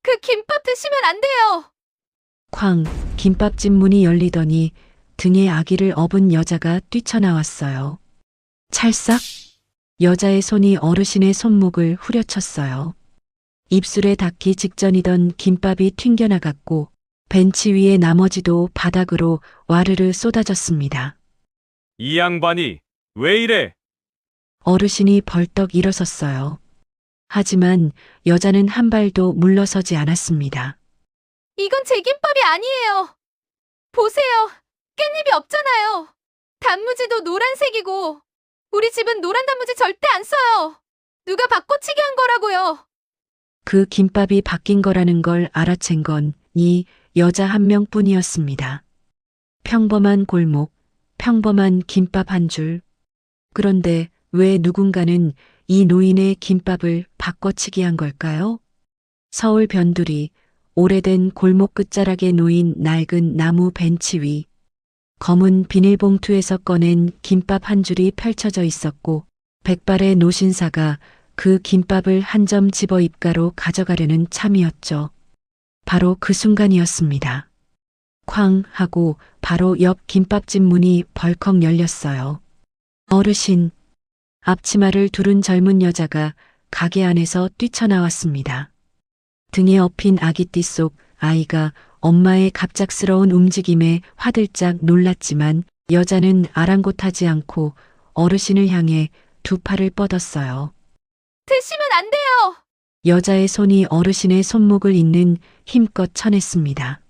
그 김밥 드시면 안 돼요. 쾅, 김밥집 문이 열리더니 등에 아기를 업은 여자가 뛰쳐나왔어요. 찰싹! 여자의 손이 어르신의 손목을 후려쳤어요. 입술에 닿기 직전이던 김밥이 튕겨나갔고 벤치 위에 나머지도 바닥으로 와르르 쏟아졌습니다. 이 양반이 왜 이래? 어르신이 벌떡 일어섰어요. 하지만 여자는 한 발도 물러서지 않았습니다. 이건 제 김밥이 아니에요. 보세요. 깻잎이 없잖아요. 단무지도 노란색이고 우리 집은 노란 단무지 절대 안 써요. 누가 바꿔치기 한 거라고요. 그 김밥이 바뀐 거라는 걸 알아챈 건 이 여자 한 명뿐이었습니다. 평범한 골목, 평범한 김밥 한 줄. 그런데 왜 누군가는 이 노인의 김밥을 바꿔치기 한 걸까요? 서울 변두리, 오래된 골목 끝자락에 놓인 낡은 나무 벤치 위, 검은 비닐봉투에서 꺼낸 김밥 한 줄이 펼쳐져 있었고, 백발의 노신사가 그 김밥을 한 점 집어 입가로 가져가려는 참이었죠. 바로 그 순간이었습니다. 쾅 하고 바로 옆 김밥집 문이 벌컥 열렸어요. 어르신, 앞치마를 두른 젊은 여자가 가게 안에서 뛰쳐나왔습니다. 등에 업힌 아기띠 속 아이가 엄마의 갑작스러운 움직임에 화들짝 놀랐지만 여자는 아랑곳하지 않고 어르신을 향해 두 팔을 뻗었어요. 드시면 안 돼요. 여자의 손이 어르신의 손목을 잇는 힘껏 쳐냈습니다.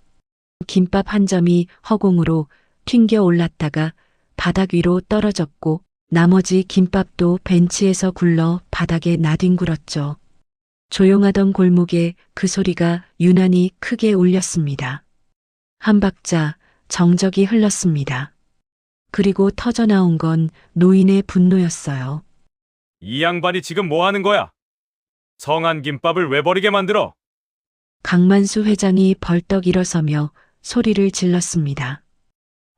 김밥 한 점이 허공으로 튕겨 올랐다가 바닥 위로 떨어졌고 나머지 김밥도 벤치에서 굴러 바닥에 나뒹굴었죠. 조용하던 골목에 그 소리가 유난히 크게 울렸습니다. 한 박자 정적이 흘렀습니다. 그리고 터져나온 건 노인의 분노였어요. 이 양반이 지금 뭐 하는 거야? 성한 김밥을 왜 버리게 만들어? 강만수 회장이 벌떡 일어서며 소리를 질렀습니다.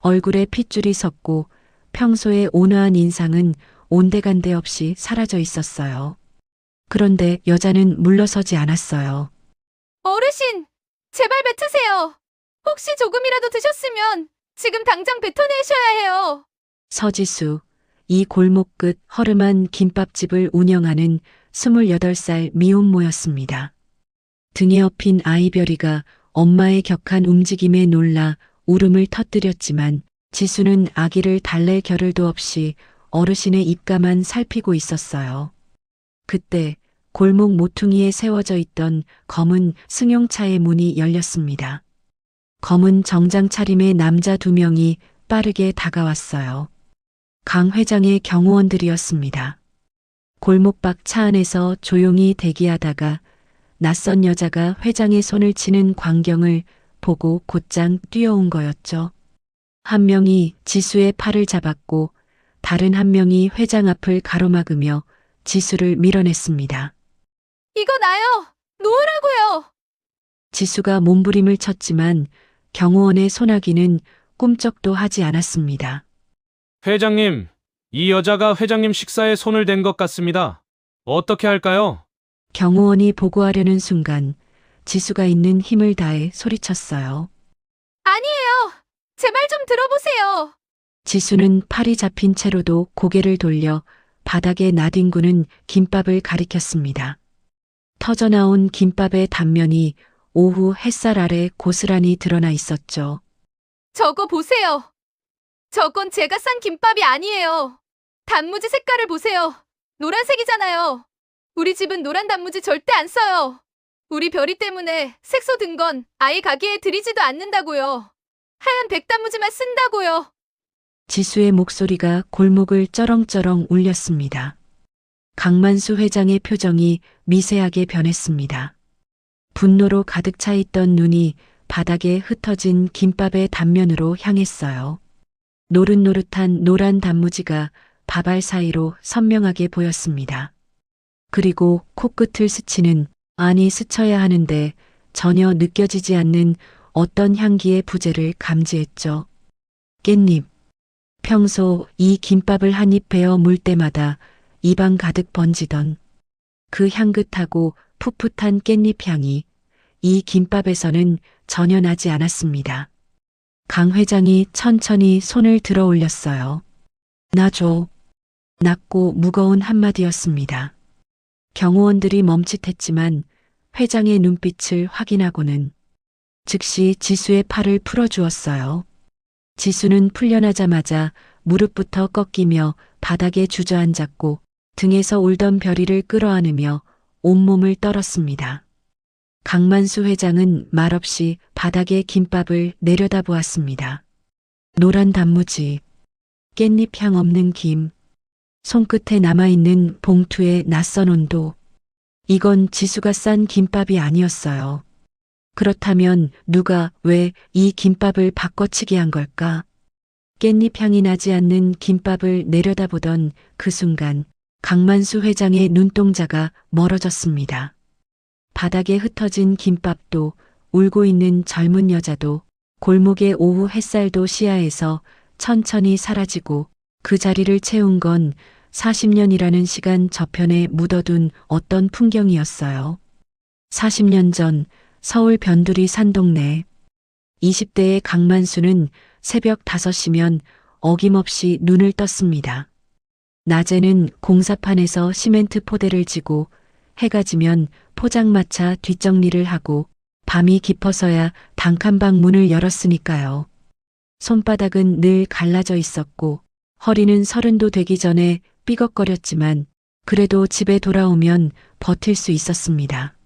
얼굴에 핏줄이 섰고 평소의 온화한 인상은 온데간데 없이 사라져 있었어요. 그런데 여자는 물러서지 않았어요. 어르신, 제발 뱉으세요. 혹시 조금이라도 드셨으면 지금 당장 뱉어내셔야 해요. 서지수, 이 골목 끝 허름한 김밥집을 운영하는 28살 미혼모였습니다. 등에 업힌 아이별이가 엄마의 격한 움직임에 놀라 울음을 터뜨렸지만 지수는 아기를 달랠 겨를도 없이 어르신의 입가만 살피고 있었어요. 그때 골목 모퉁이에 세워져 있던 검은 승용차의 문이 열렸습니다. 검은 정장 차림의 남자 2명이 빠르게 다가왔어요. 강 회장의 경호원들이었습니다. 골목밖 차 안에서 조용히 대기하다가 낯선 여자가 회장의 손을 치는 광경을 보고 곧장 뛰어온 거였죠. 한 명이 지수의 팔을 잡았고 다른 한 명이 회장 앞을 가로막으며 지수를 밀어냈습니다. 이거 나요. 놓으라고요. 지수가 몸부림을 쳤지만 경호원의 소나기는 꿈쩍도 하지 않았습니다. 회장님, 이 여자가 회장님 식사에 손을 댄 것 같습니다. 어떻게 할까요? 경호원이 보고하려는 순간 지수가 있는 힘을 다해 소리쳤어요. 아니에요. 제 말 좀 들어보세요. 지수는 팔이 잡힌 채로도 고개를 돌려 바닥에 나뒹구는 김밥을 가리켰습니다. 터져나온 김밥의 단면이 오후 햇살 아래 고스란히 드러나 있었죠. 저거 보세요. 저건 제가 싼 김밥이 아니에요. 단무지 색깔을 보세요. 노란색이잖아요. 우리 집은 노란 단무지 절대 안 써요. 우리 별이 때문에 색소 든 건 아이 가게에 들이지도 않는다고요. 하얀 백단무지만 쓴다고요. 지수의 목소리가 골목을 쩌렁쩌렁 울렸습니다. 강만수 회장의 표정이 미세하게 변했습니다. 분노로 가득 차 있던 눈이 바닥에 흩어진 김밥의 단면으로 향했어요. 노릇노릇한 노란 단무지가 밥알 사이로 선명하게 보였습니다. 그리고 코끝을 스치는, 아니 스쳐야 하는데 전혀 느껴지지 않는 어떤 향기의 부재를 감지했죠. 깻잎. 평소 이 김밥을 한 입 베어 물 때마다 입안 가득 번지던 그 향긋하고 풋풋한 깻잎 향이 이 김밥에서는 전혀 나지 않았습니다. 강 회장이 천천히 손을 들어 올렸어요. 놔줘. 낮고 무거운 한마디였습니다. 경호원들이 멈칫했지만 회장의 눈빛을 확인하고는 즉시 지수의 팔을 풀어주었어요. 지수는 풀려나자마자 무릎부터 꺾이며 바닥에 주저앉았고 등에서 울던 별이를 끌어안으며 온몸을 떨었습니다. 강만수 회장은 말없이 바닥에 김밥을 내려다보았습니다. 노란 단무지, 깻잎 향 없는 김, 손끝에 남아있는 봉투의 낯선 온도. 이건 지수가 싼 김밥이 아니었어요. 그렇다면 누가 왜 이 김밥을 바꿔치기 한 걸까? 깻잎 향이 나지 않는 김밥을 내려다보던 그 순간 강만수 회장의 눈동자가 멀어졌습니다. 바닥에 흩어진 김밥도 울고 있는 젊은 여자도 골목의 오후 햇살도 시야에서 천천히 사라지고 그 자리를 채운 건 40년이라는 시간 저편에 묻어둔 어떤 풍경이었어요. 40년 전 서울 변두리 산동네 20대의 강만수는 새벽 5시면 어김없이 눈을 떴습니다. 낮에는 공사판에서 시멘트 포대를 지고 해가 지면 포장마차 뒷정리를 하고 밤이 깊어서야 단칸방 문을 열었으니까요. 손바닥은 늘 갈라져 있었고 허리는 30도 되기 전에 삐걱거렸지만 그래도 집에 돌아오면 버틸 수 있었습니다.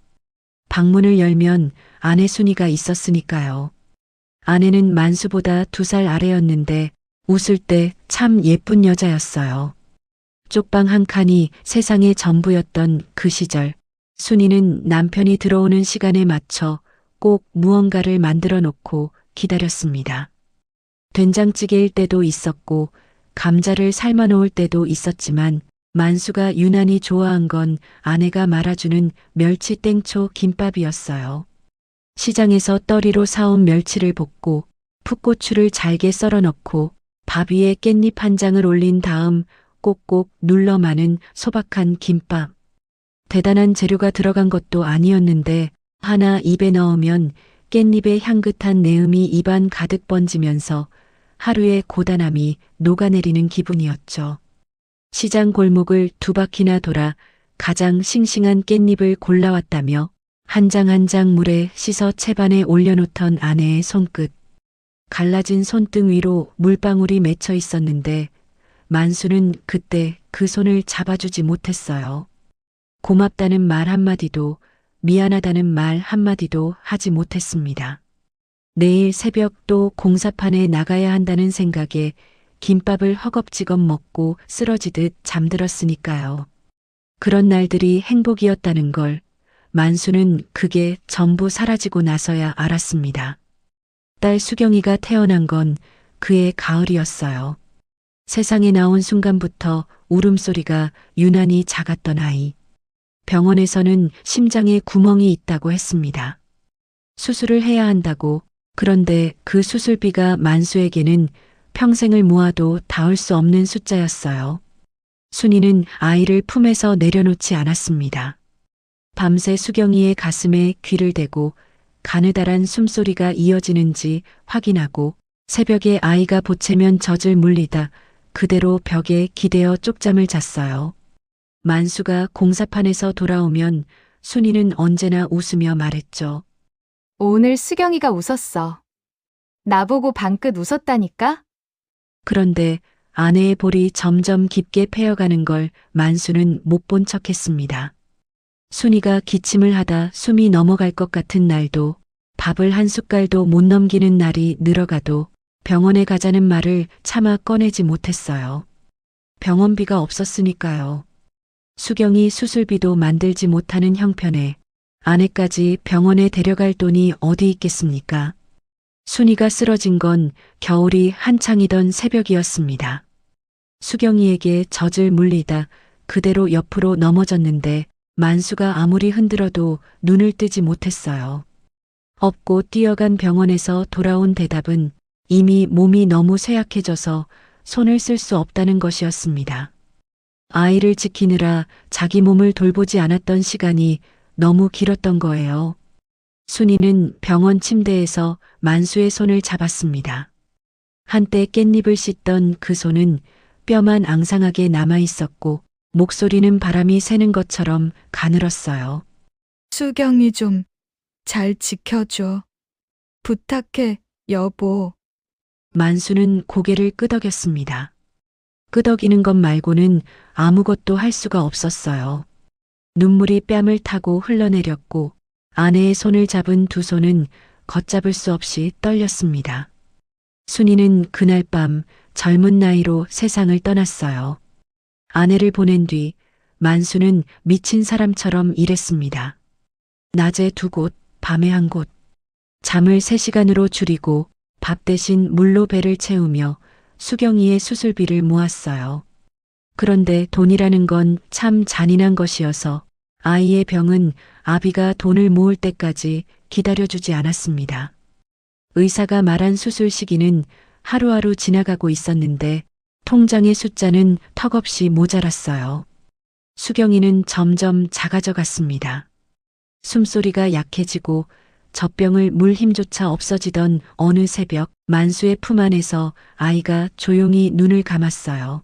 방문을 열면 아내 순이가 있었으니까요. 아내는 만수보다 2살 아래였는데 웃을 때 참 예쁜 여자였어요. 쪽방 한 칸이 세상의 전부였던 그 시절, 순이는 남편이 들어오는 시간에 맞춰 꼭 무언가를 만들어 놓고 기다렸습니다. 된장찌개일 때도 있었고 감자를 삶아 놓을 때도 있었지만 만수가 유난히 좋아한 건 아내가 말아주는 멸치 땡초 김밥이었어요. 시장에서 떠리로 사온 멸치를 볶고 풋고추를 잘게 썰어 넣고 밥 위에 깻잎 한 장을 올린 다음 꼭꼭 눌러 마는 소박한 김밥. 대단한 재료가 들어간 것도 아니었는데 하나 입에 넣으면 깻잎의 향긋한 내음이 입안 가득 번지면서 하루의 고단함이 녹아내리는 기분이었죠. 시장 골목을 2바퀴나 돌아 가장 싱싱한 깻잎을 골라왔다며 한 장 한 장 물에 씻어 채반에 올려놓던 아내의 손끝. 갈라진 손등 위로 물방울이 맺혀 있었는데 만수는 그때 그 손을 잡아주지 못했어요. 고맙다는 말 한마디도 미안하다는 말 한마디도 하지 못했습니다. 내일 새벽 또 공사판에 나가야 한다는 생각에 김밥을 허겁지겁 먹고 쓰러지듯 잠들었으니까요. 그런 날들이 행복이었다는 걸 만수는 그게 전부 사라지고 나서야 알았습니다. 딸 수경이가 태어난 건 그의 가을이었어요. 세상에 나온 순간부터 울음소리가 유난히 작았던 아이. 병원에서는 심장에 구멍이 있다고 했습니다. 수술을 해야 한다고. 그런데 그 수술비가 만수에게는 평생을 모아도 닿을 수 없는 숫자였어요. 순이는 아이를 품에서 내려놓지 않았습니다. 밤새 수경이의 가슴에 귀를 대고 가느다란 숨소리가 이어지는지 확인하고 새벽에 아이가 보채면 젖을 물리다 그대로 벽에 기대어 쪽잠을 잤어요. 만수가 공사판에서 돌아오면 순이는 언제나 웃으며 말했죠. 오늘 수경이가 웃었어. 나보고 방긋 웃었다니까? 그런데 아내의 볼이 점점 깊게 패여가는 걸 만수는 못 본 척했습니다. 순이가 기침을 하다 숨이 넘어갈 것 같은 날도 밥을 한 숟갈도 못 넘기는 날이 늘어가도 병원에 가자는 말을 차마 꺼내지 못했어요. 병원비가 없었으니까요. 수경이 수술비도 만들지 못하는 형편에 아내까지 병원에 데려갈 돈이 어디 있겠습니까? 순이가 쓰러진 건 겨울이 한창이던 새벽이었습니다. 수경이에게 젖을 물리다 그대로 옆으로 넘어졌는데 만수가 아무리 흔들어도 눈을 뜨지 못했어요. 업고 뛰어간 병원에서 돌아온 대답은 이미 몸이 너무 쇠약해져서 손을 쓸 수 없다는 것이었습니다. 아이를 지키느라 자기 몸을 돌보지 않았던 시간이 너무 길었던 거예요. 순이는 병원 침대에서 만수의 손을 잡았습니다. 한때 깻잎을 씻던 그 손은 뼈만 앙상하게 남아 있었고 목소리는 바람이 새는 것처럼 가늘었어요. 수경이 좀 잘 지켜줘. 부탁해, 여보. 만수는 고개를 끄덕였습니다. 끄덕이는 것 말고는 아무것도 할 수가 없었어요. 눈물이 뺨을 타고 흘러내렸고 아내의 손을 잡은 두 손은 걷잡을 수 없이 떨렸습니다. 순이는 그날 밤 젊은 나이로 세상을 떠났어요. 아내를 보낸 뒤 만수는 미친 사람처럼 일했습니다. 낮에 두 곳, 밤에 한 곳. 잠을 3시간으로 줄이고 밥 대신 물로 배를 채우며 수경이의 수술비를 모았어요. 그런데 돈이라는 건 참 잔인한 것이어서 아이의 병은 아비가 돈을 모을 때까지 기다려주지 않았습니다. 의사가 말한 수술 시기는 하루하루 지나가고 있었는데 통장의 숫자는 턱없이 모자랐어요. 수경이는 점점 작아져 갔습니다. 숨소리가 약해지고 젖병을 물 힘조차 없어지던 어느 새벽 만수의 품 안에서 아이가 조용히 눈을 감았어요.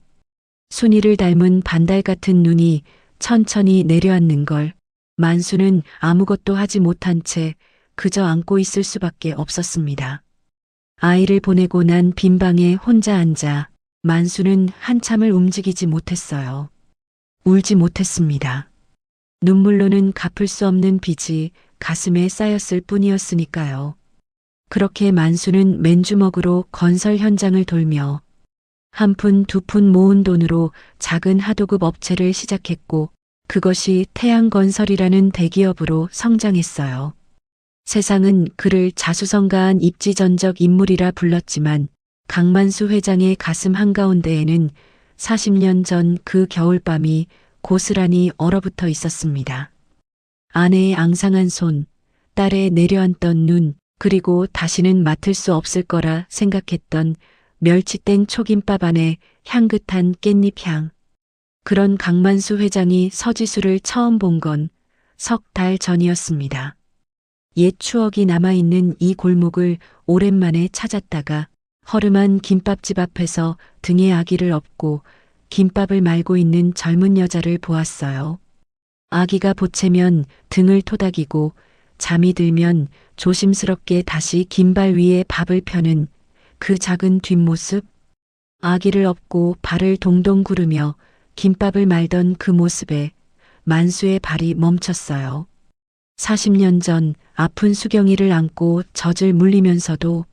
순이를 닮은 반달 같은 눈이 천천히 내려앉는 걸 만수는 아무것도 하지 못한 채 그저 안고 있을 수밖에 없었습니다. 아이를 보내고 난 빈 방에 혼자 앉아 만수는 한참을 움직이지 못했어요. 울지 못했습니다. 눈물로는 갚을 수 없는 빚이 가슴에 쌓였을 뿐이었으니까요. 그렇게 만수는 맨주먹으로 건설 현장을 돌며 한 푼 두 푼 모은 돈으로 작은 하도급 업체를 시작했고 그것이 태양건설이라는 대기업으로 성장했어요. 세상은 그를 자수성가한 입지전적 인물이라 불렀지만 강만수 회장의 가슴 한가운데에는 40년 전 그 겨울밤이 고스란히 얼어붙어 있었습니다. 아내의 앙상한 손, 딸의 내려앉던 눈, 그리고 다시는 맡을 수 없을 거라 생각했던 멸치땡 초김밥 안에 향긋한 깻잎 향. 그런 강만수 회장이 서지수를 처음 본 건 석 달 전이었습니다. 옛 추억이 남아있는 이 골목을 오랜만에 찾았다가 허름한 김밥집 앞에서 등에 아기를 업고 김밥을 말고 있는 젊은 여자를 보았어요. 아기가 보채면 등을 토닥이고 잠이 들면 조심스럽게 다시 김발 위에 밥을 펴는 그 작은 뒷모습. 아기를 업고 발을 동동 구르며 김밥을 말던 그 모습에 만수의 발이 멈췄어요. 40년 전 아픈 수경이를 안고 젖을 물리면서도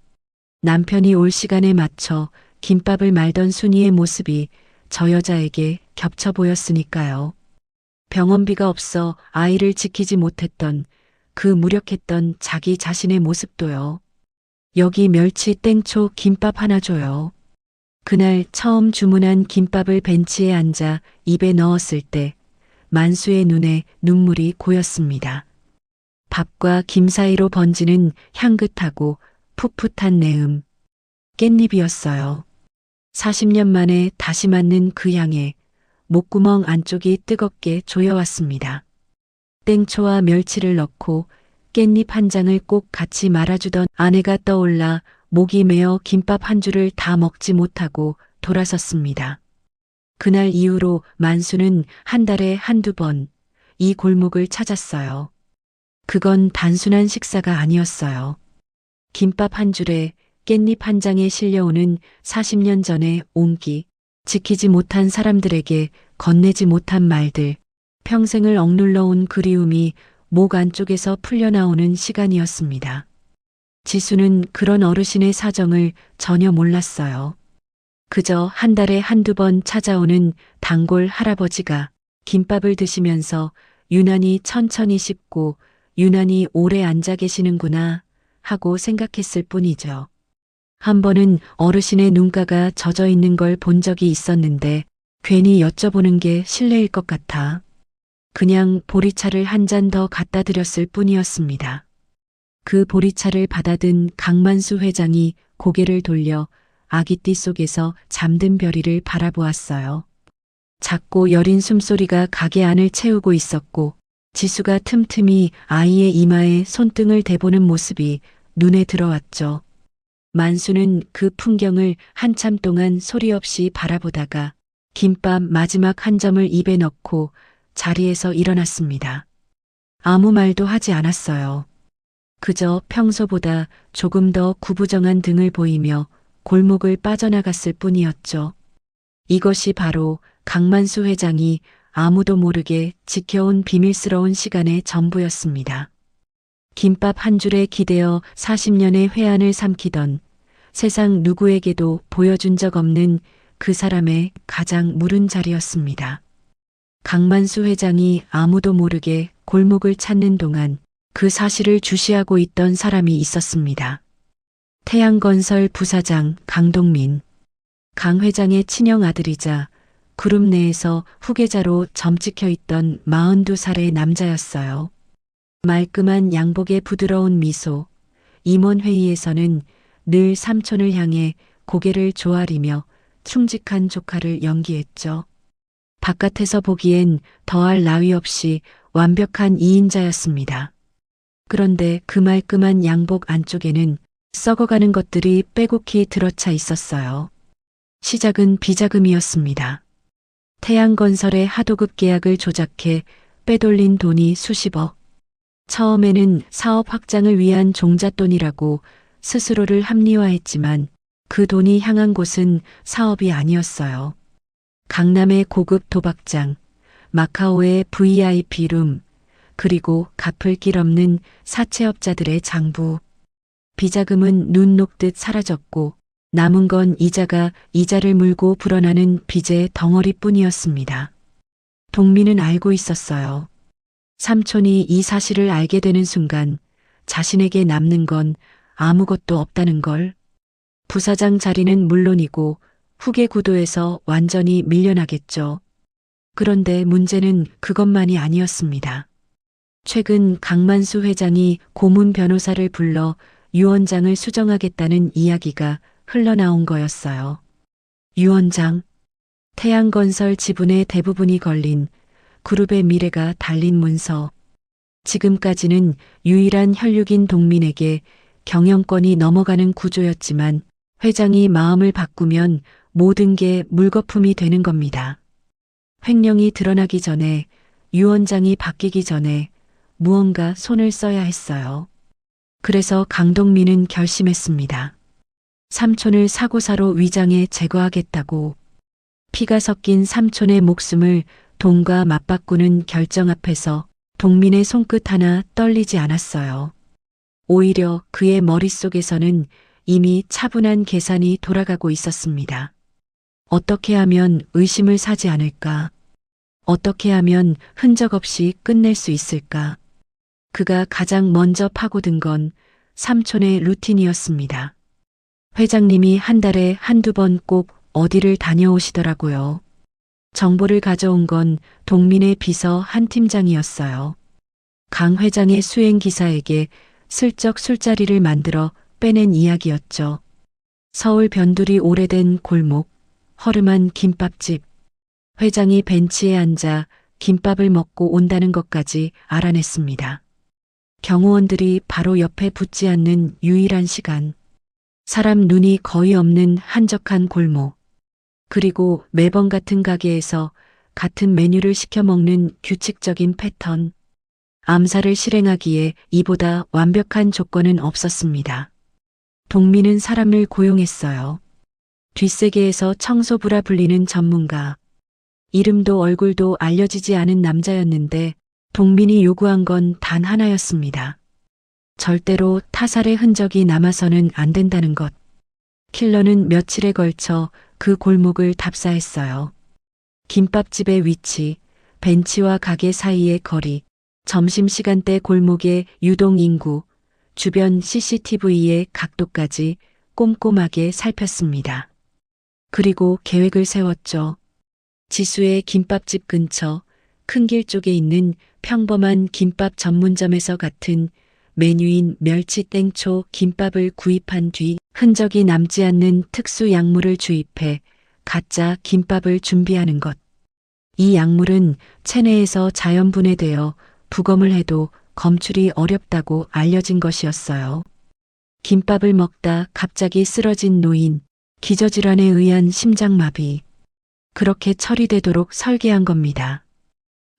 남편이 올 시간에 맞춰 김밥을 말던 순이의 모습이 저 여자에게 겹쳐 보였으니까요. 병원비가 없어 아이를 지키지 못했던 그 무력했던 자기 자신의 모습도요. 여기 멸치 땡초 김밥 하나 줘요. 그날 처음 주문한 김밥을 벤치에 앉아 입에 넣었을 때 만수의 눈에 눈물이 고였습니다. 밥과 김 사이로 번지는 향긋하고 풋풋한 내음. 깻잎이었어요. 40년 만에 다시 맞는 그 향에 목구멍 안쪽이 뜨겁게 조여왔습니다. 땡초와 멸치를 넣고 깻잎 한 장을 꼭 같이 말아주던 아내가 떠올라 목이 메어 김밥 한 줄을 다 먹지 못하고 돌아섰습니다. 그날 이후로 만수는 한 달에 한두 번 이 골목을 찾았어요. 그건 단순한 식사가 아니었어요. 김밥 한 줄에 깻잎 한 장에 실려오는 40년 전의 온기, 지키지 못한 사람들에게 건네지 못한 말들, 평생을 억눌러 온 그리움이 목 안쪽에서 풀려나오는 시간이었습니다. 지수는 그런 어르신의 사정을 전혀 몰랐어요. 그저 한 달에 한두 번 찾아오는 단골 할아버지가 김밥을 드시면서 유난히 천천히 씹고 유난히 오래 앉아 계시는구나 하고 생각했을 뿐이죠. 한 번은 어르신의 눈가가 젖어 있는 걸 본 적이 있었는데 괜히 여쭤보는 게 실례일 것 같아 그냥 보리차를 한 잔 더 갖다 드렸을 뿐이었습니다. 그 보리차를 받아든 강만수 회장이 고개를 돌려 아기띠 속에서 잠든 별이를 바라보았어요. 작고 여린 숨소리가 가게 안을 채우고 있었고 지수가 틈틈이 아이의 이마에 손등을 대보는 모습이 눈에 들어왔죠. 만수는 그 풍경을 한참 동안 소리 없이 바라보다가 김밥 마지막 한 점을 입에 넣고 자리에서 일어났습니다. 아무 말도 하지 않았어요. 그저 평소보다 조금 더 구부정한 등을 보이며 골목을 빠져나갔을 뿐이었죠. 이것이 바로 강만수 회장이 아무도 모르게 지켜온 비밀스러운 시간의 전부였습니다. 김밥 한 줄에 기대어 40년의 회한을 삼키던 세상 누구에게도 보여준 적 없는 그 사람의 가장 무른 자리였습니다. 강만수 회장이 아무도 모르게 골목을 찾는 동안 그 사실을 주시하고 있던 사람이 있었습니다. 태양건설 부사장 강동민. 강 회장의 친형 아들이자 그룹 내에서 후계자로 점찍혀 있던 42살의 남자였어요. 말끔한 양복의 부드러운 미소, 임원회의에서는 늘 삼촌을 향해 고개를 조아리며 충직한 조카를 연기했죠. 바깥에서 보기엔 더할 나위 없이 완벽한 2인자였습니다. 그런데 그 말끔한 양복 안쪽에는 썩어가는 것들이 빼곡히 들어차 있었어요. 시작은 비자금이었습니다. 태양건설의 하도급 계약을 조작해 빼돌린 돈이 수십억. 처음에는 사업 확장을 위한 종잣돈이라고 스스로를 합리화했지만 그 돈이 향한 곳은 사업이 아니었어요. 강남의 고급 도박장, 마카오의 VIP룸, 그리고 갚을 길 없는 사채업자들의 장부. 비자금은 눈 녹듯 사라졌고 남은 건 이자가 이자를 물고 불어나는 빚의 덩어리뿐이었습니다. 동민은 알고 있었어요. 삼촌이 이 사실을 알게 되는 순간 자신에게 남는 건 아무것도 없다는 걸. 부사장 자리는 물론이고 후계 구도에서 완전히 밀려나겠죠. 그런데 문제는 그것만이 아니었습니다. 최근 강만수 회장이 고문 변호사를 불러 유 원장을 수정하겠다는 이야기가 흘러나온 거였어요. 유 원장, 태양건설 지분의 대부분이 걸린 그룹의 미래가 달린 문서. 지금까지는 유일한 혈육인 동민에게 경영권이 넘어가는 구조였지만 회장이 마음을 바꾸면 모든 게 물거품이 되는 겁니다. 횡령이 드러나기 전에, 유 원장이 바뀌기 전에 무언가 손을 써야 했어요. 그래서 강동민은 결심했습니다. 삼촌을 사고사로 위장해 제거하겠다고. 피가 섞인 삼촌의 목숨을 돈과 맞바꾸는 결정 앞에서 동민의 손끝 하나 떨리지 않았어요. 오히려 그의 머릿속에서는 이미 차분한 계산이 돌아가고 있었습니다. 어떻게 하면 의심을 사지 않을까? 어떻게 하면 흔적 없이 끝낼 수 있을까? 그가 가장 먼저 파고든 건 삼촌의 루틴이었습니다. 회장님이 한 달에 한두 번 꼭 어디를 다녀오시더라고요. 정보를 가져온 건 동민의 비서 한 팀장이었어요. 강 회장의 수행 기사에게 슬쩍 술자리를 만들어 빼낸 이야기였죠. 서울 변두리 오래된 골목, 허름한 김밥집. 회장이 벤치에 앉아 김밥을 먹고 온다는 것까지 알아냈습니다. 경호원들이 바로 옆에 붙지 않는 유일한 시간. 사람 눈이 거의 없는 한적한 골목. 그리고 매번 같은 가게에서 같은 메뉴를 시켜 먹는 규칙적인 패턴. 암살을 실행하기에 이보다 완벽한 조건은 없었습니다. 동민은 사람을 고용했어요. 뒷세계에서 청소부라 불리는 전문가. 이름도 얼굴도 알려지지 않은 남자였는데 동민이 요구한 건 단 하나였습니다. 절대로 타살의 흔적이 남아서는 안 된다는 것. 킬러는 며칠에 걸쳐 그 골목을 답사했어요. 김밥집의 위치, 벤치와 가게 사이의 거리, 점심시간대 골목의 유동 인구, 주변 CCTV의 각도까지 꼼꼼하게 살폈습니다. 그리고 계획을 세웠죠. 지수의 김밥집 근처 큰 길 쪽에 있는 평범한 김밥 전문점에서 같은 메뉴인 멸치 땡초 김밥을 구입한 뒤 흔적이 남지 않는 특수 약물을 주입해 가짜 김밥을 준비하는 것. 이 약물은 체내에서 자연 분해되어 부검을 해도 검출이 어렵다고 알려진 것이었어요. 김밥을 먹다 갑자기 쓰러진 노인, 기저질환에 의한 심장마비. 그렇게 처리되도록 설계한 겁니다.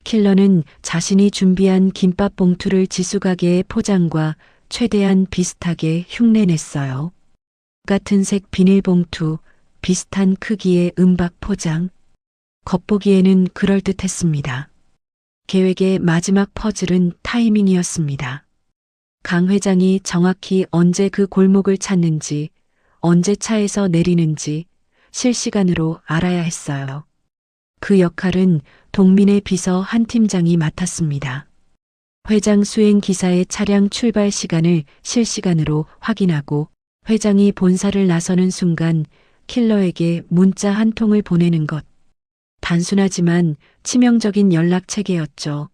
킬러는 자신이 준비한 김밥 봉투를 지수가게의 포장과 최대한 비슷하게 흉내냈어요. 같은 색 비닐봉투, 비슷한 크기의 은박 포장. 겉보기에는 그럴듯했습니다. 계획의 마지막 퍼즐은 타이밍이었습니다. 강 회장이 정확히 언제 그 골목을 찾는지, 언제 차에서 내리는지 실시간으로 알아야 했어요. 그 역할은 동민의 비서 한 팀장이 맡았습니다. 회장 수행 기사의 차량 출발 시간을 실시간으로 확인하고 회장이 본사를 나서는 순간 킬러에게 문자 한 통을 보내는 것. 단순하지만 치명적인 연락 체계였죠.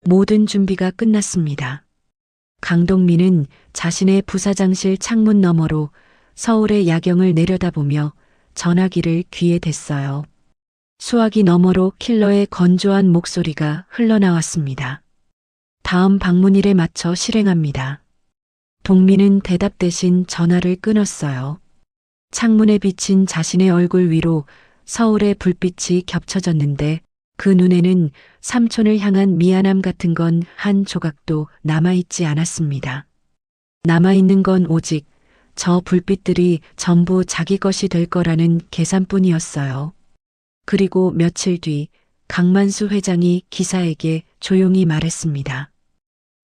모든 준비가 끝났습니다. 강동민은 자신의 부사장실 창문 너머로 서울의 야경을 내려다보며 전화기를 귀에 댔어요. 수화기 너머로 킬러의 건조한 목소리가 흘러나왔습니다. 다음 방문일에 맞춰 실행합니다. 동민은 대답 대신 전화를 끊었어요. 창문에 비친 자신의 얼굴 위로 서울의 불빛이 겹쳐졌는데 그 눈에는 삼촌을 향한 미안함 같은 건 한 조각도 남아있지 않았습니다. 남아있는 건 오직 저 불빛들이 전부 자기 것이 될 거라는 계산뿐이었어요. 그리고 며칠 뒤 강만수 회장이 기사에게 조용히 말했습니다.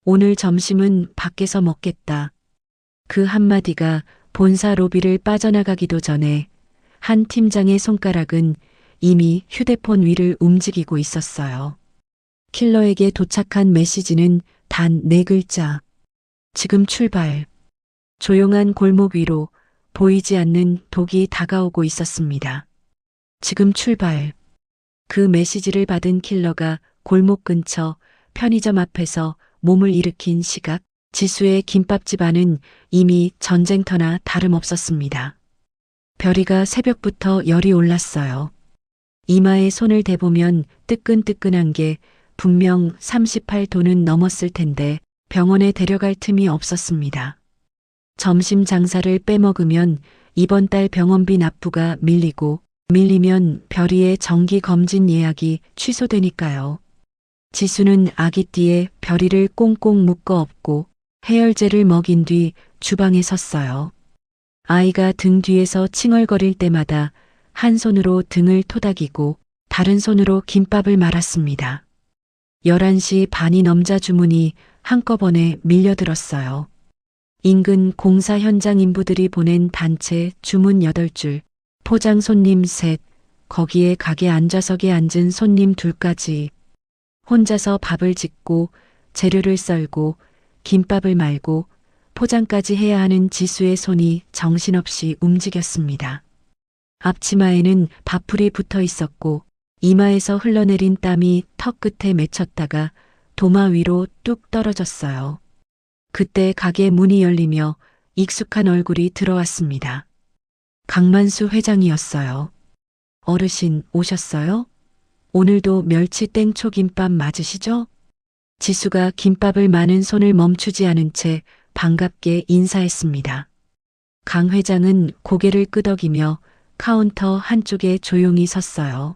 오늘 점심은 밖에서 먹겠다. 그 한마디가 본사 로비를 빠져나가기도 전에 한 팀장의 손가락은 이미 휴대폰 위를 움직이고 있었어요. 킬러에게 도착한 메시지는 단 4글자. 지금 출발. 조용한 골목 위로 보이지 않는 독이 다가오고 있었습니다. 지금 출발. 그 메시지를 받은 킬러가 골목 근처 편의점 앞에서 몸을 일으킨 시각, 지수의 김밥집 안은 이미 전쟁터나 다름없었습니다. 별이가 새벽부터 열이 올랐어요. 이마에 손을 대보면 뜨끈뜨끈한 게 분명 38도는 넘었을 텐데 병원에 데려갈 틈이 없었습니다. 점심 장사를 빼먹으면 이번 달 병원비 납부가 밀리면 별이의 정기 검진 예약이 취소되니까요. 지수는 아기띠에 별이를 꽁꽁 묶어 업고 해열제를 먹인 뒤 주방에 섰어요. 아이가 등 뒤에서 칭얼거릴 때마다 한 손으로 등을 토닥이고 다른 손으로 김밥을 말았습니다. 11시 반이 넘자 주문이 한꺼번에 밀려들었어요. 인근 공사 현장 인부들이 보낸 단체 주문 8줄, 포장 손님 셋, 거기에 가게 앉아석에 앉은 손님 둘까지. 혼자서 밥을 짓고 재료를 썰고 김밥을 말고 포장까지 해야 하는 지수의 손이 정신없이 움직였습니다. 앞치마에는 밥풀이 붙어 있었고 이마에서 흘러내린 땀이 턱 끝에 맺혔다가 도마 위로 뚝 떨어졌어요. 그때 가게 문이 열리며 익숙한 얼굴이 들어왔습니다. 강만수 회장이었어요. 어르신 오셨어요? 오늘도 멸치 땡초김밥 맞으시죠? 지수가 김밥을 마는 손을 멈추지 않은 채 반갑게 인사했습니다. 강 회장은 고개를 끄덕이며 카운터 한쪽에 조용히 섰어요.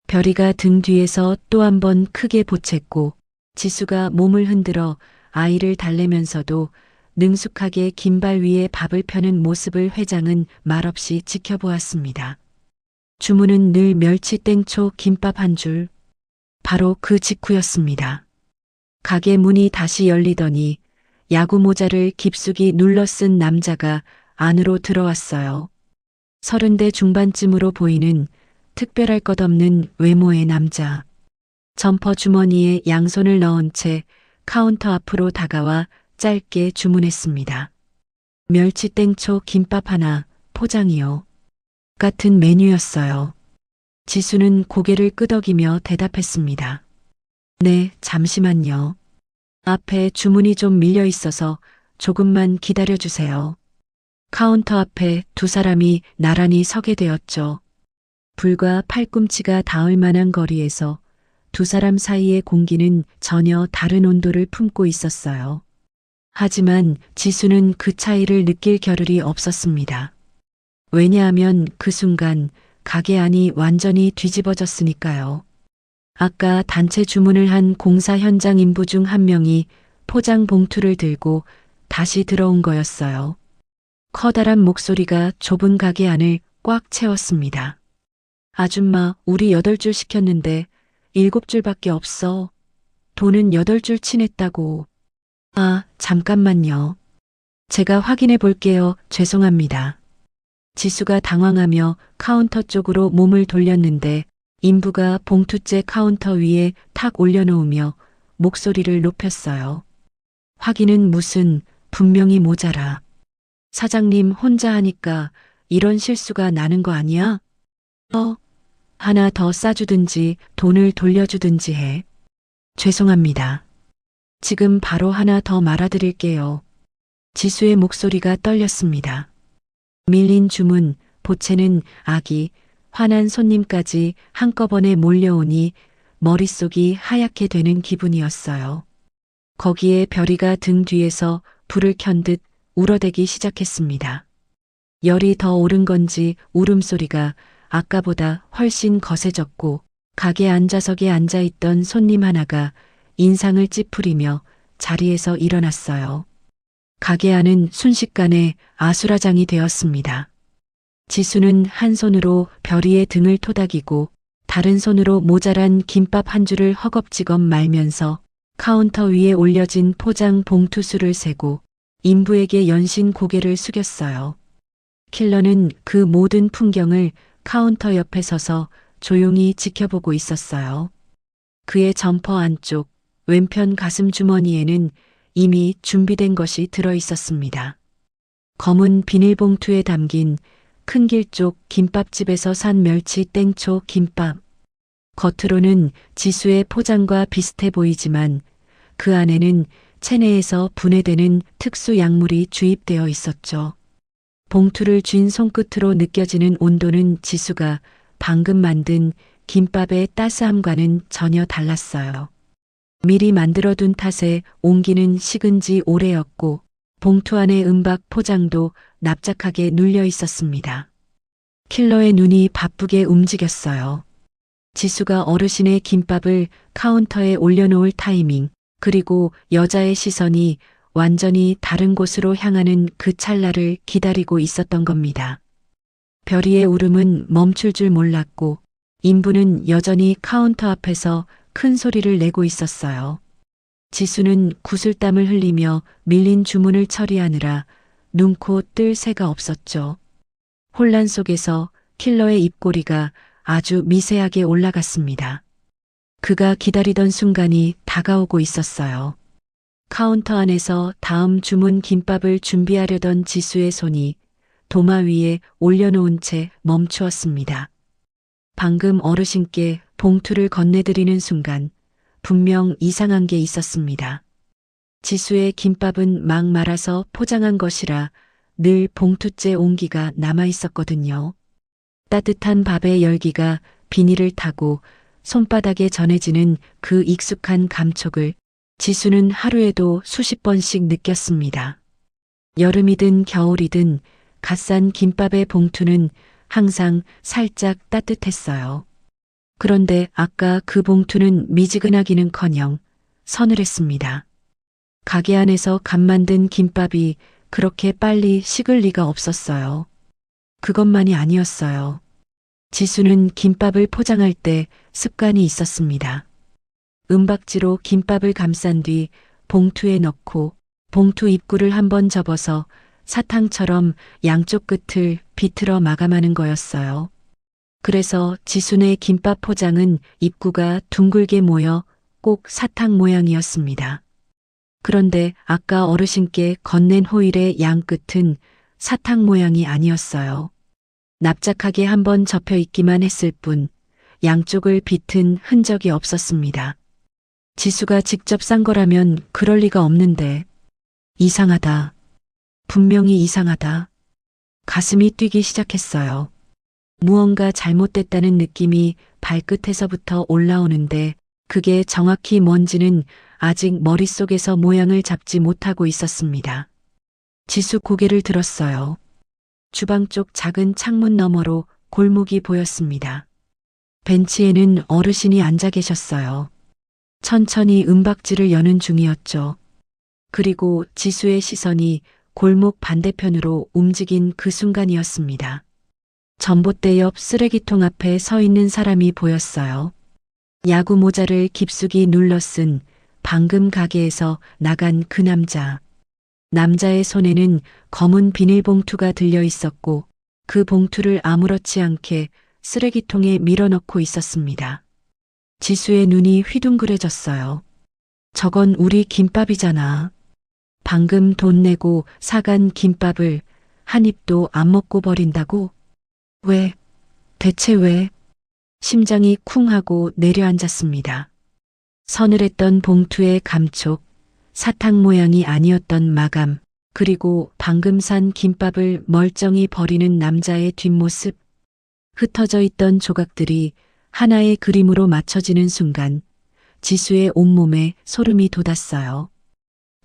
별이가 등 뒤에서 또 한 번 크게 보챘고 지수가 몸을 흔들어 아이를 달래면서도 능숙하게 김발 위에 밥을 펴는 모습을 회장은 말없이 지켜보았습니다. 주문은 늘 멸치 땡초 김밥 한 줄. 바로 그 직후였습니다. 가게 문이 다시 열리더니 야구 모자를 깊숙이 눌러 쓴 남자가 안으로 들어왔어요. 30대 중반쯤으로 보이는 특별할 것 없는 외모의 남자. 점퍼 주머니에 양손을 넣은 채 카운터 앞으로 다가와 짧게 주문했습니다. 멸치 땡초 김밥 하나, 포장이요. 같은 메뉴였어요. 지수는 고개를 끄덕이며 대답했습니다. 네, 잠시만요. 앞에 주문이 좀 밀려 있어서 조금만 기다려주세요. 카운터 앞에 두 사람이 나란히 서게 되었죠. 불과 팔꿈치가 닿을 만한 거리에서 두 사람 사이의 공기는 전혀 다른 온도를 품고 있었어요. 하지만 지수는 그 차이를 느낄 겨를이 없었습니다. 왜냐하면 그 순간 가게 안이 완전히 뒤집어졌으니까요. 아까 단체 주문을 한 공사 현장 인부 중 한 명이 포장 봉투를 들고 다시 들어온 거였어요. 커다란 목소리가 좁은 가게 안을 꽉 채웠습니다. 아줌마, 우리 8줄 시켰는데 7줄밖에 없어. 돈은 8줄 치냈다고. 아, 잠깐만요. 제가 확인해 볼게요. 죄송합니다. 지수가 당황하며 카운터 쪽으로 몸을 돌렸는데 인부가 봉투째 카운터 위에 탁 올려놓으며 목소리를 높였어요. 확인은 무슨, 분명히 모자라. 사장님 혼자 하니까 이런 실수가 나는 거 아니야? 하나 더 싸주든지 돈을 돌려주든지 해. 죄송합니다. 지금 바로 하나 더 말아드릴게요. 지수의 목소리가 떨렸습니다. 밀린 주문, 보채는 아기, 화난 손님까지 한꺼번에 몰려오니 머릿속이 하얗게 되는 기분이었어요. 거기에 별이가 등 뒤에서 불을 켠 듯 울어대기 시작했습니다. 열이 더 오른 건지 울음소리가 아까보다 훨씬 거세졌고 가게 안좌석에 앉아있던 손님 하나가 인상을 찌푸리며 자리에서 일어났어요. 가게 안은 순식간에 아수라장이 되었습니다. 지수는 한 손으로 별이의 등을 토닥이고 다른 손으로 모자란 김밥 한 줄을 허겁지겁 말면서 카운터 위에 올려진 포장 봉투수를 세고 인부에게 연신 고개를 숙였어요. 킬러는 그 모든 풍경을 카운터 옆에 서서 조용히 지켜보고 있었어요. 그의 점퍼 안쪽 왼편 가슴 주머니에는 이미 준비된 것이 들어 있었습니다. 검은 비닐봉투에 담긴 큰 길 쪽 김밥집에서 산 멸치 땡초 김밥. 겉으로는 지수의 포장과 비슷해 보이지만 그 안에는 체내에서 분해되는 특수 약물이 주입되어 있었죠. 봉투를 쥔 손끝으로 느껴지는 온도는 지수가 방금 만든 김밥의 따스함과는 전혀 달랐어요. 미리 만들어둔 탓에 온기는 식은 지 오래였고 봉투 안의 은박 포장도 납작하게 눌려 있었습니다. 킬러의 눈이 바쁘게 움직였어요. 지수가 어르신의 김밥을 카운터에 올려놓을 타이밍, 그리고 여자의 시선이 완전히 다른 곳으로 향하는 그 찰나를 기다리고 있었던 겁니다. 별이의 울음은 멈출 줄 몰랐고 인부는 여전히 카운터 앞에서 큰 소리를 내고 있었어요. 지수는 구슬땀을 흘리며 밀린 주문을 처리하느라 눈코 뜰 새가 없었죠. 혼란 속에서 킬러의 입꼬리가 아주 미세하게 올라갔습니다. 그가 기다리던 순간이 다가오고 있었어요. 카운터 안에서 다음 주문 김밥을 준비하려던 지수의 손이 도마 위에 올려놓은 채 멈추었습니다. 방금 어르신께 봉투를 건네드리는 순간 분명 이상한 게 있었습니다. 지수의 김밥은 막 말아서 포장한 것이라 늘 봉투째 온기가 남아 있었거든요. 따뜻한 밥의 열기가 비닐을 타고 손바닥에 전해지는 그 익숙한 감촉을 지수는 하루에도 수십 번씩 느꼈습니다. 여름이든 겨울이든 갓산 김밥의 봉투는 항상 살짝 따뜻했어요. 그런데 아까 그 봉투는 미지근하기는커녕 서늘했습니다. 가게 안에서 갓 만든 김밥이 그렇게 빨리 식을 리가 없었어요. 그것만이 아니었어요. 지수는 김밥을 포장할 때 습관이 있었습니다. 은박지로 김밥을 감싼 뒤 봉투에 넣고 봉투 입구를 한번 접어서 사탕처럼 양쪽 끝을 비틀어 마감하는 거였어요. 그래서 지수네 김밥 포장은 입구가 둥글게 모여 꼭 사탕 모양이었습니다. 그런데 아까 어르신께 건넨 호일의 양 끝은 사탕 모양이 아니었어요. 납작하게 한번 접혀 있기만 했을 뿐 양쪽을 비튼 흔적이 없었습니다. 지수가 직접 싼 거라면 그럴 리가 없는데 이상하다. 분명히 이상하다. 가슴이 뛰기 시작했어요. 무언가 잘못됐다는 느낌이 발끝에서부터 올라오는데 그게 정확히 뭔지는 아직 머릿속에서 모양을 잡지 못하고 있었습니다. 지수 고개를 들었어요. 주방 쪽 작은 창문 너머로 골목이 보였습니다. 벤치에는 어르신이 앉아 계셨어요. 천천히 은박지를 여는 중이었죠. 그리고 지수의 시선이 골목 반대편으로 움직인 그 순간이었습니다. 전봇대 옆 쓰레기통 앞에 서 있는 사람이 보였어요. 야구 모자를 깊숙이 눌러 쓴 방금 가게에서 나간 그 남자. 남자의 손에는 검은 비닐봉투가 들려 있었고 그 봉투를 아무렇지 않게 쓰레기통에 밀어넣고 있었습니다. 지수의 눈이 휘둥그레졌어요. 저건 우리 김밥이잖아. 방금 돈 내고 사간 김밥을 한 입도 안 먹고 버린다고? 왜? 대체 왜? 심장이 쿵 하고 내려앉았습니다. 서늘했던 봉투의 감촉, 사탕 모양이 아니었던 마감, 그리고 방금 산 김밥을 멀쩡히 버리는 남자의 뒷모습. 흩어져 있던 조각들이 하나의 그림으로 맞춰지는 순간 지수의 온몸에 소름이 돋았어요.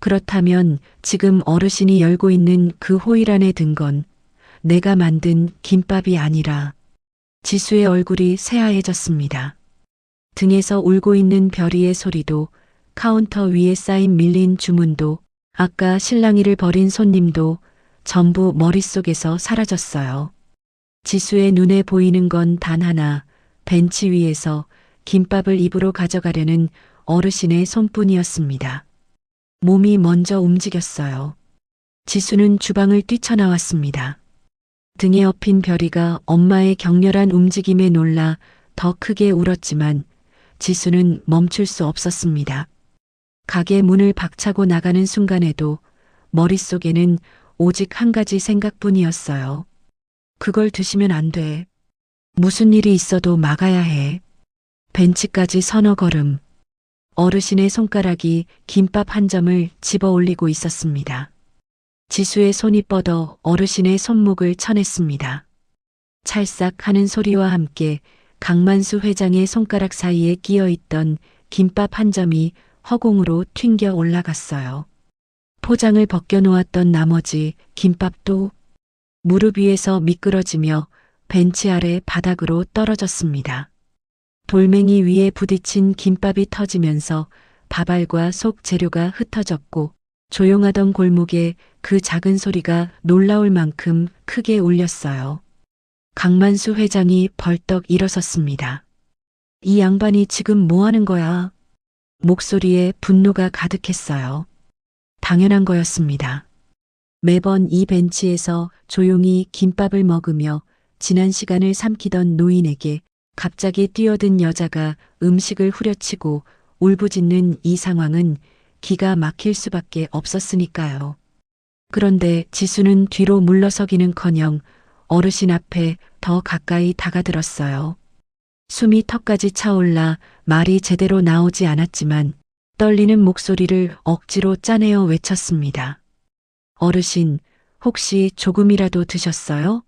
그렇다면 지금 어르신이 열고 있는 그 호일 안에 든 건 내가 만든 김밥이 아니라 지수의 얼굴이 새하얘졌습니다. 등에서 울고 있는 별이의 소리도 카운터 위에 쌓인 밀린 주문도 아까 실랑이를 벌인 손님도 전부 머릿속에서 사라졌어요. 지수의 눈에 보이는 건 단 하나, 벤치 위에서 김밥을 입으로 가져가려는 어르신의 손뿐이었습니다. 몸이 먼저 움직였어요. 지수는 주방을 뛰쳐나왔습니다. 등에 업힌 별이가 엄마의 격렬한 움직임에 놀라 더 크게 울었지만 지수는 멈출 수 없었습니다. 가게 문을 박차고 나가는 순간에도 머릿속에는 오직 한 가지 생각뿐이었어요. 그걸 드시면 안 돼. 무슨 일이 있어도 막아야 해. 벤치까지 서너 걸음. 어르신의 손가락이 김밥 한 점을 집어 올리고 있었습니다. 지수의 손이 뻗어 어르신의 손목을 쳐냈습니다. 찰싹 하는 소리와 함께 강만수 회장의 손가락 사이에 끼어 있던 김밥 한 점이 허공으로 튕겨 올라갔어요. 포장을 벗겨놓았던 나머지 김밥도 무릎 위에서 미끄러지며 벤치 아래 바닥으로 떨어졌습니다. 돌멩이 위에 부딪힌 김밥이 터지면서 밥알과 속 재료가 흩어졌고 조용하던 골목에 그 작은 소리가 놀라울 만큼 크게 울렸어요. 강만수 회장이 벌떡 일어섰습니다. 이 양반이 지금 뭐 하는 거야? 목소리에 분노가 가득했어요. 당연한 거였습니다. 매번 이 벤치에서 조용히 김밥을 먹으며 지난 시간을 삼키던 노인에게 갑자기 뛰어든 여자가 음식을 후려치고 울부짖는 이 상황은 기가 막힐 수밖에 없었으니까요. 그런데 지수는 뒤로 물러서기는커녕 어르신 앞에 더 가까이 다가들었어요. 숨이 턱까지 차올라 말이 제대로 나오지 않았지만 떨리는 목소리를 억지로 짜내어 외쳤습니다. 어르신, 혹시 조금이라도 드셨어요?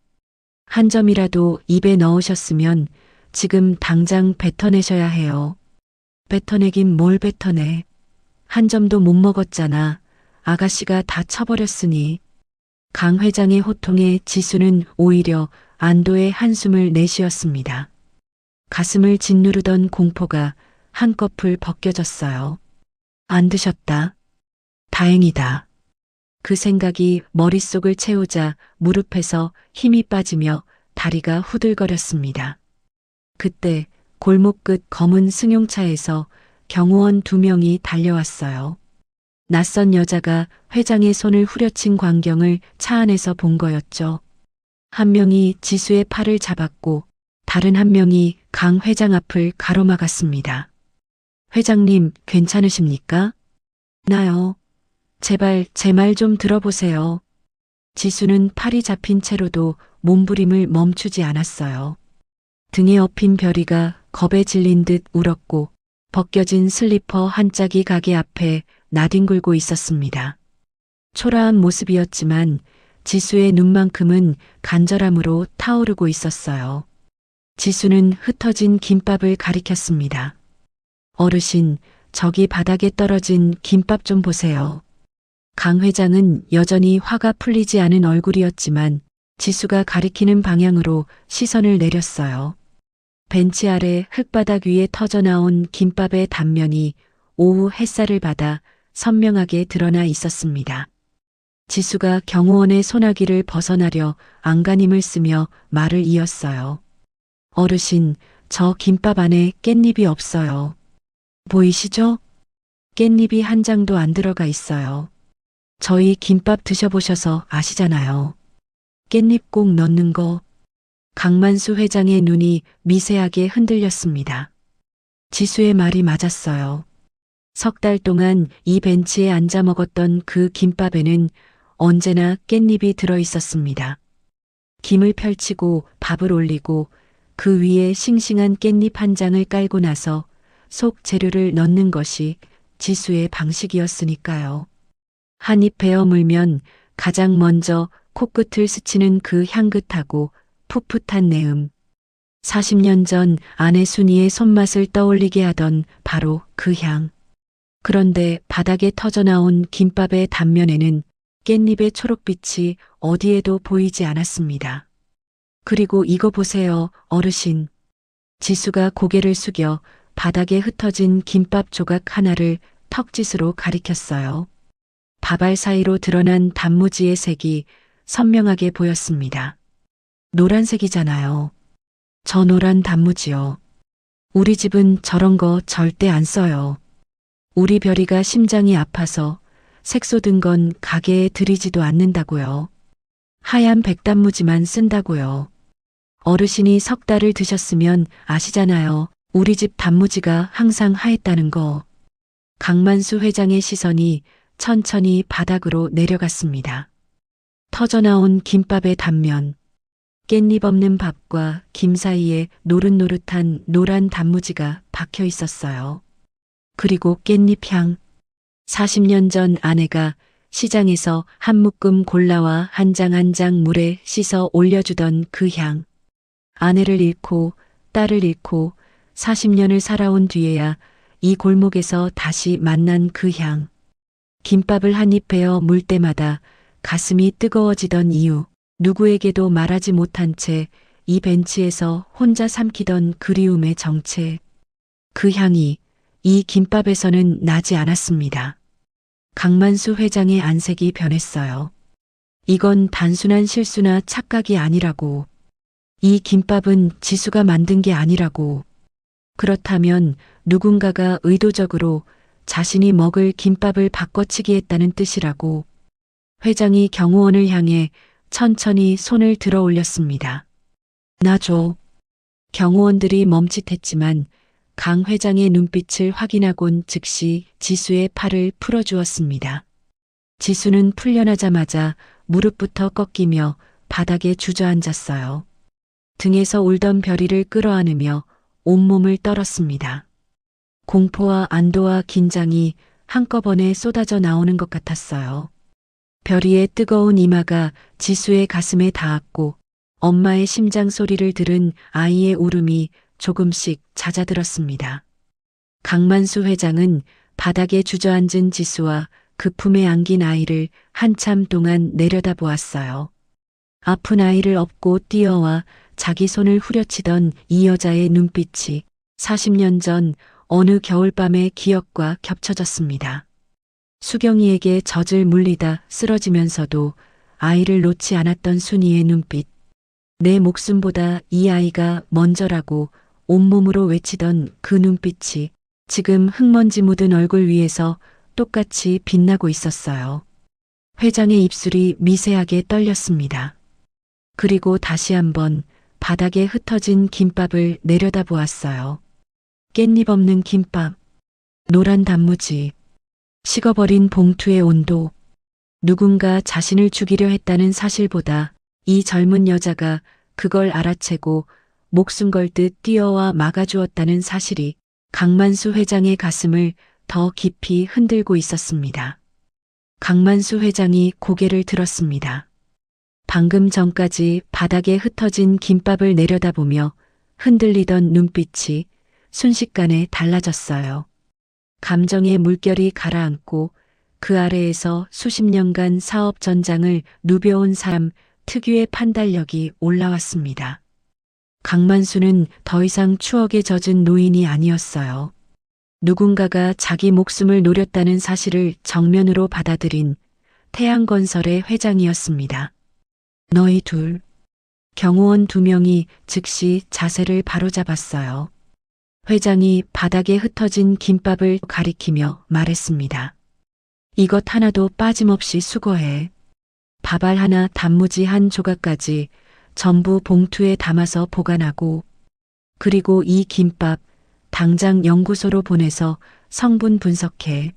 한 점이라도 입에 넣으셨으면 지금 당장 뱉어내셔야 해요. 뱉어내긴 뭘 뱉어내. 한 점도 못 먹었잖아. 아가씨가 다 쳐버렸으니. 강 회장의 호통에 지수는 오히려 안도의 한숨을 내쉬었습니다. 가슴을 짓누르던 공포가 한꺼풀 벗겨졌어요. 안 드셨다. 다행이다. 그 생각이 머릿속을 채우자 무릎에서 힘이 빠지며 다리가 후들거렸습니다. 그때 골목 끝 검은 승용차에서 경호원 2명이 달려왔어요. 낯선 여자가 회장의 손을 후려친 광경을 차 안에서 본 거였죠. 한 명이 지수의 팔을 잡았고 다른 한 명이 강 회장 앞을 가로막았습니다. 회장님, 괜찮으십니까? 나요. 제발 제 말 좀 들어보세요. 지수는 팔이 잡힌 채로도 몸부림을 멈추지 않았어요. 등에 업힌 별이가 겁에 질린 듯 울었고 벗겨진 슬리퍼 한 짝이 가게 앞에 나뒹굴고 있었습니다. 초라한 모습이었지만 지수의 눈만큼은 간절함으로 타오르고 있었어요. 지수는 흩어진 김밥을 가리켰습니다. 어르신, 저기 바닥에 떨어진 김밥 좀 보세요. 강 회장은 여전히 화가 풀리지 않은 얼굴이었지만 지수가 가리키는 방향으로 시선을 내렸어요. 벤치 아래 흙바닥 위에 터져나온 김밥의 단면이 오후 햇살을 받아 선명하게 드러나 있었습니다. 지수가 경호원의 소나기를 벗어나려 안간힘을 쓰며 말을 이었어요. 어르신, 저 김밥 안에 깻잎이 없어요. 보이시죠? 깻잎이 한 장도 안 들어가 있어요. 저희 김밥 드셔보셔서 아시잖아요. 깻잎 꼭 넣는 거. 강만수 회장의 눈이 미세하게 흔들렸습니다. 지수의 말이 맞았어요. 석 달 동안 이 벤치에 앉아 먹었던 그 김밥에는 언제나 깻잎이 들어 있었습니다. 김을 펼치고 밥을 올리고 그 위에 싱싱한 깻잎 한 장을 깔고 나서 속 재료를 넣는 것이 지수의 방식이었으니까요. 한 입 베어 물면 가장 먼저 코끝을 스치는 그 향긋하고 풋풋한 내음. 40년 전 아내 순이의 손맛을 떠올리게 하던 바로 그 향. 그런데 바닥에 터져나온 김밥의 단면에는 깻잎의 초록빛이 어디에도 보이지 않았습니다. 그리고 이거 보세요, 어르신. 지수가 고개를 숙여 바닥에 흩어진 김밥 조각 하나를 턱짓으로 가리켰어요. 밥알 사이로 드러난 단무지의 색이 선명하게 보였습니다. 노란색이잖아요. 저 노란 단무지요. 우리 집은 저런 거 절대 안 써요. 우리 별이가 심장이 아파서 색소 든 건 가게에 들이지도 않는다고요. 하얀 백단무지만 쓴다고요. 어르신이 석 달을 드셨으면 아시잖아요. 우리 집 단무지가 항상 하였다는 거. 강만수 회장의 시선이 천천히 바닥으로 내려갔습니다. 터져나온 김밥의 단면, 깻잎 없는 밥과 김 사이에 노릇노릇한 노란 단무지가 박혀 있었어요. 그리고 깻잎 향. 40년 전 아내가 시장에서 한 묶음 골라와 한 장 한 장 물에 씻어 올려주던 그 향. 아내를 잃고 딸을 잃고 40년을 살아온 뒤에야 이 골목에서 다시 만난 그 향. 김밥을 한 입 베어 물 때마다 가슴이 뜨거워지던 이유, 누구에게도 말하지 못한 채 이 벤치에서 혼자 삼키던 그리움의 정체. 그 향이 이 김밥에서는 나지 않았습니다. 강만수 회장의 안색이 변했어요. 이건 단순한 실수나 착각이 아니라고. 이 김밥은 지수가 만든 게 아니라고. 그렇다면 누군가가 의도적으로 자신이 먹을 김밥을 바꿔치기 했다는 뜻이라고. 회장이 경호원을 향해 천천히 손을 들어 올렸습니다. 놔줘. 경호원들이 멈칫했지만 강 회장의 눈빛을 확인하곤 즉시 지수의 팔을 풀어주었습니다. 지수는 풀려나자마자 무릎부터 꺾이며 바닥에 주저앉았어요. 등에서 울던 별이를 끌어안으며 온몸을 떨었습니다. 공포와 안도와 긴장이 한꺼번에 쏟아져 나오는 것 같았어요. 별이의 뜨거운 이마가 지수의 가슴에 닿았고 엄마의 심장 소리를 들은 아이의 울음이 조금씩 잦아들었습니다. 강만수 회장은 바닥에 주저앉은 지수와 그 품에 안긴 아이를 한참 동안 내려다보았어요. 아픈 아이를 업고 뛰어와 자기 손을 후려치던 이 여자의 눈빛이 40년 전 어느 겨울밤의 기억과 겹쳐졌습니다. 수경이에게 젖을 물리다 쓰러지면서도 아이를 놓지 않았던 순이의 눈빛. 내 목숨보다 이 아이가 먼저라고 온몸으로 외치던 그 눈빛이 지금 흙먼지 묻은 얼굴 위에서 똑같이 빛나고 있었어요. 회장의 입술이 미세하게 떨렸습니다. 그리고 다시 한번 바닥에 흩어진 김밥을 내려다보았어요. 깻잎 없는 김밥, 노란 단무지, 식어버린 봉투의 온도. 누군가 자신을 죽이려 했다는 사실보다 이 젊은 여자가 그걸 알아채고 목숨 걸듯 뛰어와 막아주었다는 사실이 강만수 회장의 가슴을 더 깊이 흔들고 있었습니다. 강만수 회장이 고개를 들었습니다. 방금 전까지 바닥에 흩어진 김밥을 내려다보며 흔들리던 눈빛이 순식간에 달라졌어요. 감정의 물결이 가라앉고 그 아래에서 수십 년간 사업 전장을 누벼온 사람 특유의 판단력이 올라왔습니다. 강만수는 더 이상 추억에 젖은 노인이 아니었어요. 누군가가 자기 목숨을 노렸다는 사실을 정면으로 받아들인 태양건설의 회장이었습니다. 너희 둘. 경호원 2명이 즉시 자세를 바로잡았어요. 회장이 바닥에 흩어진 김밥을 가리키며 말했습니다. 이것 하나도 빠짐없이 수거해. 밥알 하나, 단무지 한 조각까지 전부 봉투에 담아서 보관하고, 그리고 이 김밥 당장 연구소로 보내서 성분 분석해.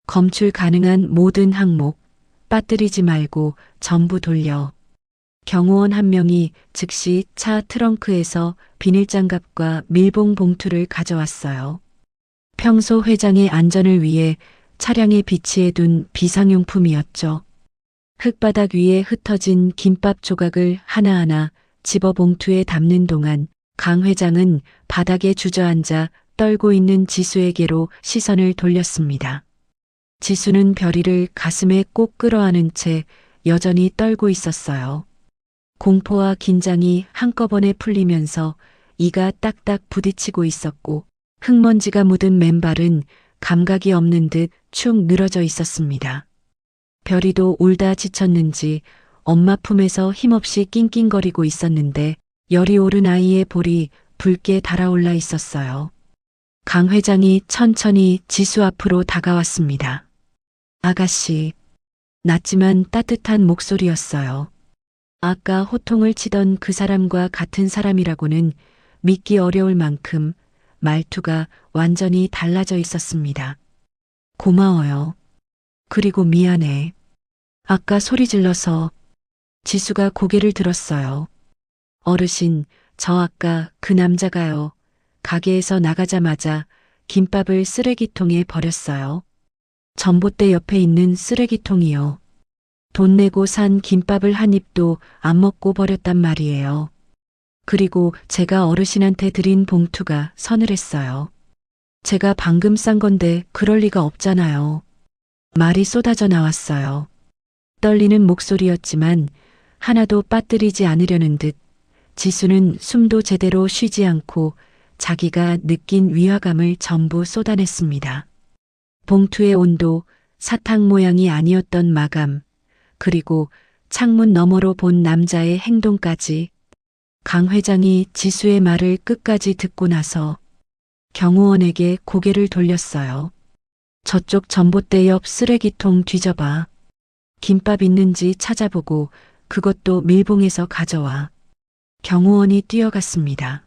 검출 가능한 모든 항목 빠뜨리지 말고 전부 돌려. 경호원 1명이 즉시 차 트렁크에서 비닐장갑과 밀봉 봉투를 가져왔어요. 평소 회장의 안전을 위해 차량에 비치해 둔 비상용품이었죠. 흙바닥 위에 흩어진 김밥 조각을 하나하나 집어 봉투에 담는 동안 강 회장은 바닥에 주저앉아 떨고 있는 지수에게로 시선을 돌렸습니다. 지수는 별이를 가슴에 꼭 끌어안은 채 여전히 떨고 있었어요. 공포와 긴장이 한꺼번에 풀리면서 이가 딱딱 부딪히고 있었고 흙먼지가 묻은 맨발은 감각이 없는 듯 축 늘어져 있었습니다. 별이도 울다 지쳤는지 엄마 품에서 힘없이 낑낑거리고 있었는데 열이 오른 아이의 볼이 붉게 달아올라 있었어요. 강 회장이 천천히 지수 앞으로 다가왔습니다. 아가씨, 낮지만 따뜻한 목소리였어요. 아까 호통을 치던 그 사람과 같은 사람이라고는 믿기 어려울 만큼 말투가 완전히 달라져 있었습니다. 고마워요. 그리고 미안해. 아까 소리 질러서. 지수가 고개를 들었어요. 어르신, 저 아까 그 남자가요. 가게에서 나가자마자 김밥을 쓰레기통에 버렸어요. 전봇대 옆에 있는 쓰레기통이요. 돈 내고 산 김밥을 한 입도 안 먹고 버렸단 말이에요. 그리고 제가 어르신한테 드린 봉투가 서늘했어요. 제가 방금 싼 건데 그럴 리가 없잖아요. 말이 쏟아져 나왔어요. 떨리는 목소리였지만 하나도 빠뜨리지 않으려는 듯 지수는 숨도 제대로 쉬지 않고 자기가 느낀 위화감을 전부 쏟아냈습니다. 봉투의 온도, 사탕 모양이 아니었던 마감, 그리고 창문 너머로 본 남자의 행동까지. 강 회장이 지수의 말을 끝까지 듣고 나서 경호원에게 고개를 돌렸어요. 저쪽 전봇대 옆 쓰레기통 뒤져봐. 김밥 있는지 찾아보고 그것도 밀봉해서 가져와. 경호원이 뛰어갔습니다.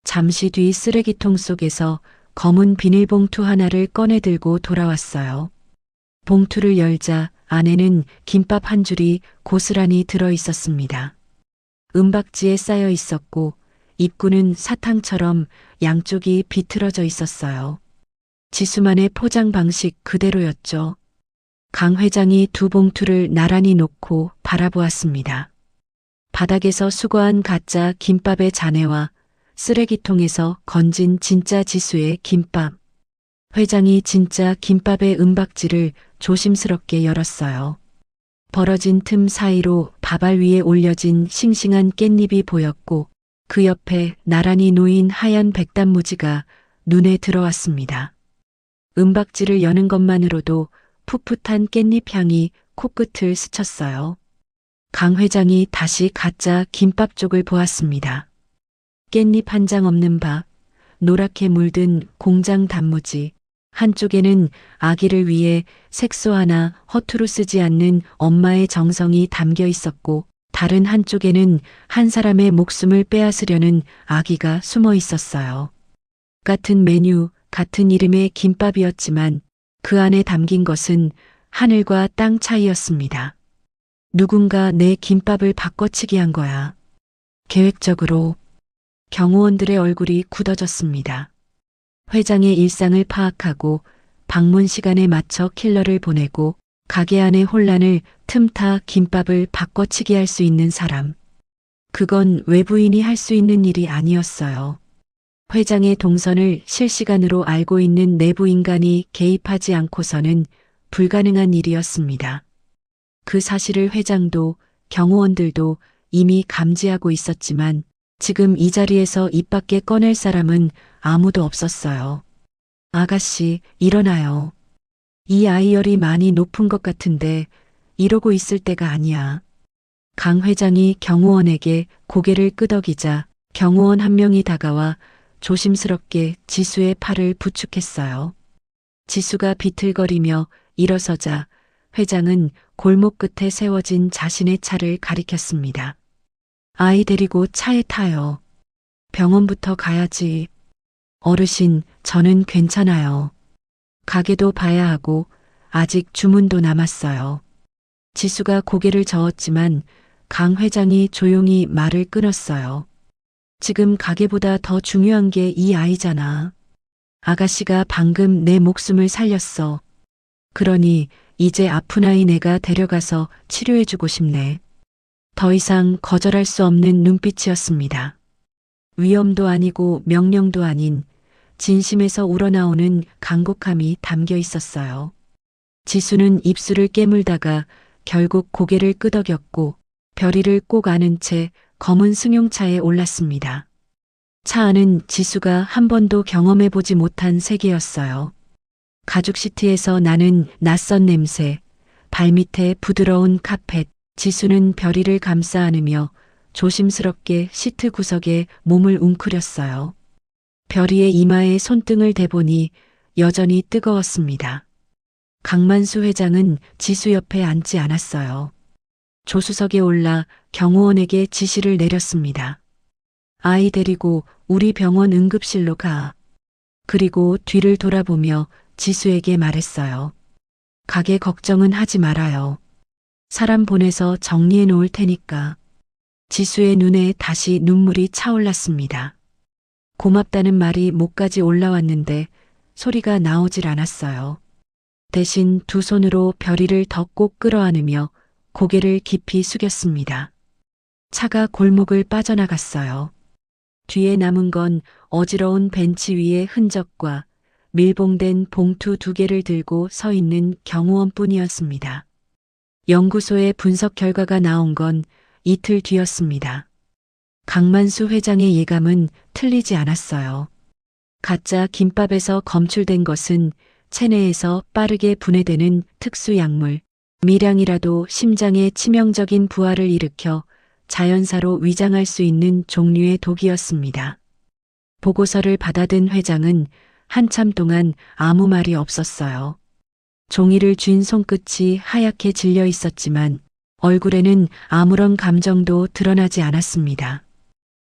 잠시 뒤 쓰레기통 속에서 검은 비닐봉투 하나를 꺼내 들고 돌아왔어요. 봉투를 열자 안에는 김밥 한 줄이 고스란히 들어 있었습니다. 은박지에 쌓여 있었고 입구는 사탕처럼 양쪽이 비틀어져 있었어요. 지수만의 포장 방식 그대로였죠. 강 회장이 2 봉투를 나란히 놓고 바라보았습니다. 바닥에서 수거한 가짜 김밥의 잔해와 쓰레기통에서 건진 진짜 지수의 김밥. 회장이 진짜 김밥의 은박지를 조심스럽게 열었어요. 벌어진 틈 사이로 밥알 위에 올려진 싱싱한 깻잎이 보였고 그 옆에 나란히 놓인 하얀 백단무지가 눈에 들어왔습니다. 은박지를 여는 것만으로도 풋풋한 깻잎 향이 코끝을 스쳤어요. 강 회장이 다시 가짜 김밥 쪽을 보았습니다. 깻잎 한 장 없는 밥, 노랗게 물든 공장 단무지, 한쪽에는 아기를 위해 색소 하나 허투루 쓰지 않는 엄마의 정성이 담겨 있었고 다른 한쪽에는 한 사람의 목숨을 빼앗으려는 아기가 숨어 있었어요. 같은 메뉴, 같은 이름의 김밥이었지만 그 안에 담긴 것은 하늘과 땅 차이였습니다. 누군가 내 김밥을 바꿔치기 한 거야. 계획적으로. 경호원들의 얼굴이 굳어졌습니다. 회장의 일상을 파악하고 방문 시간에 맞춰 킬러를 보내고 가게 안의 혼란을 틈타 김밥을 바꿔치기 할 수 있는 사람. 그건 외부인이 할 수 있는 일이 아니었어요. 회장의 동선을 실시간으로 알고 있는 내부 인간이 개입하지 않고서는 불가능한 일이었습니다. 그 사실을 회장도 경호원들도 이미 감지하고 있었지만 지금 이 자리에서 입 밖에 꺼낼 사람은 아무도 없었어요. 아가씨, 일어나요. 이 아이열이 많이 높은 것 같은데 이러고 있을 때가 아니야. 강 회장이 경호원에게 고개를 끄덕이자 경호원 한 명이 다가와 조심스럽게 지수의 팔을 부축했어요. 지수가 비틀거리며 일어서자 회장은 골목 끝에 세워진 자신의 차를 가리켰습니다. 아이 데리고 차에 타요. 병원부터 가야지. 어르신, 저는 괜찮아요. 가게도 봐야 하고 아직 주문도 남았어요. 지수가 고개를 저었지만 강 회장이 조용히 말을 끊었어요. 지금 가게보다 더 중요한 게 이 아이잖아. 아가씨가 방금 내 목숨을 살렸어. 그러니 이제 아픈 아이 내가 데려가서 치료해주고 싶네. 더 이상 거절할 수 없는 눈빛이었습니다. 위험도 아니고 명령도 아닌 진심에서 우러나오는 간곡함이 담겨 있었어요. 지수는 입술을 깨물다가 결국 고개를 끄덕였고 별이를 꼭 안은 채 검은 승용차에 올랐습니다. 차 안은 지수가 한 번도 경험해보지 못한 세계였어요. 가죽 시트에서 나는 낯선 냄새, 발밑에 부드러운 카펫, 지수는 별이를 감싸 안으며 조심스럽게 시트 구석에 몸을 웅크렸어요. 별이의 이마에 손등을 대보니 여전히 뜨거웠습니다. 강만수 회장은 지수 옆에 앉지 않았어요. 조수석에 올라 경호원에게 지시를 내렸습니다. 아이 데리고 우리 병원 응급실로 가. 그리고 뒤를 돌아보며 지수에게 말했어요. 가게 걱정은 하지 말아요. 사람 보내서 정리해 놓을 테니까. 지수의 눈에 다시 눈물이 차올랐습니다. 고맙다는 말이 목까지 올라왔는데 소리가 나오질 않았어요. 대신 두 손으로 별이를 더 꼭 끌어안으며 고개를 깊이 숙였습니다. 차가 골목을 빠져나갔어요. 뒤에 남은 건 어지러운 벤치 위의 흔적과 밀봉된 봉투 2개를 들고 서 있는 경호원뿐이었습니다. 연구소의 분석 결과가 나온 건 이틀 뒤였습니다. 강만수 회장의 예감은 틀리지 않았어요. 가짜 김밥에서 검출된 것은 체내에서 빠르게 분해되는 특수약물, 미량이라도 심장에 치명적인 부하를 일으켜 자연사로 위장할 수 있는 종류의 독이었습니다. 보고서를 받아든 회장은 한참 동안 아무 말이 없었어요. 종이를 쥔 손끝이 하얗게 질려 있었지만 얼굴에는 아무런 감정도 드러나지 않았습니다.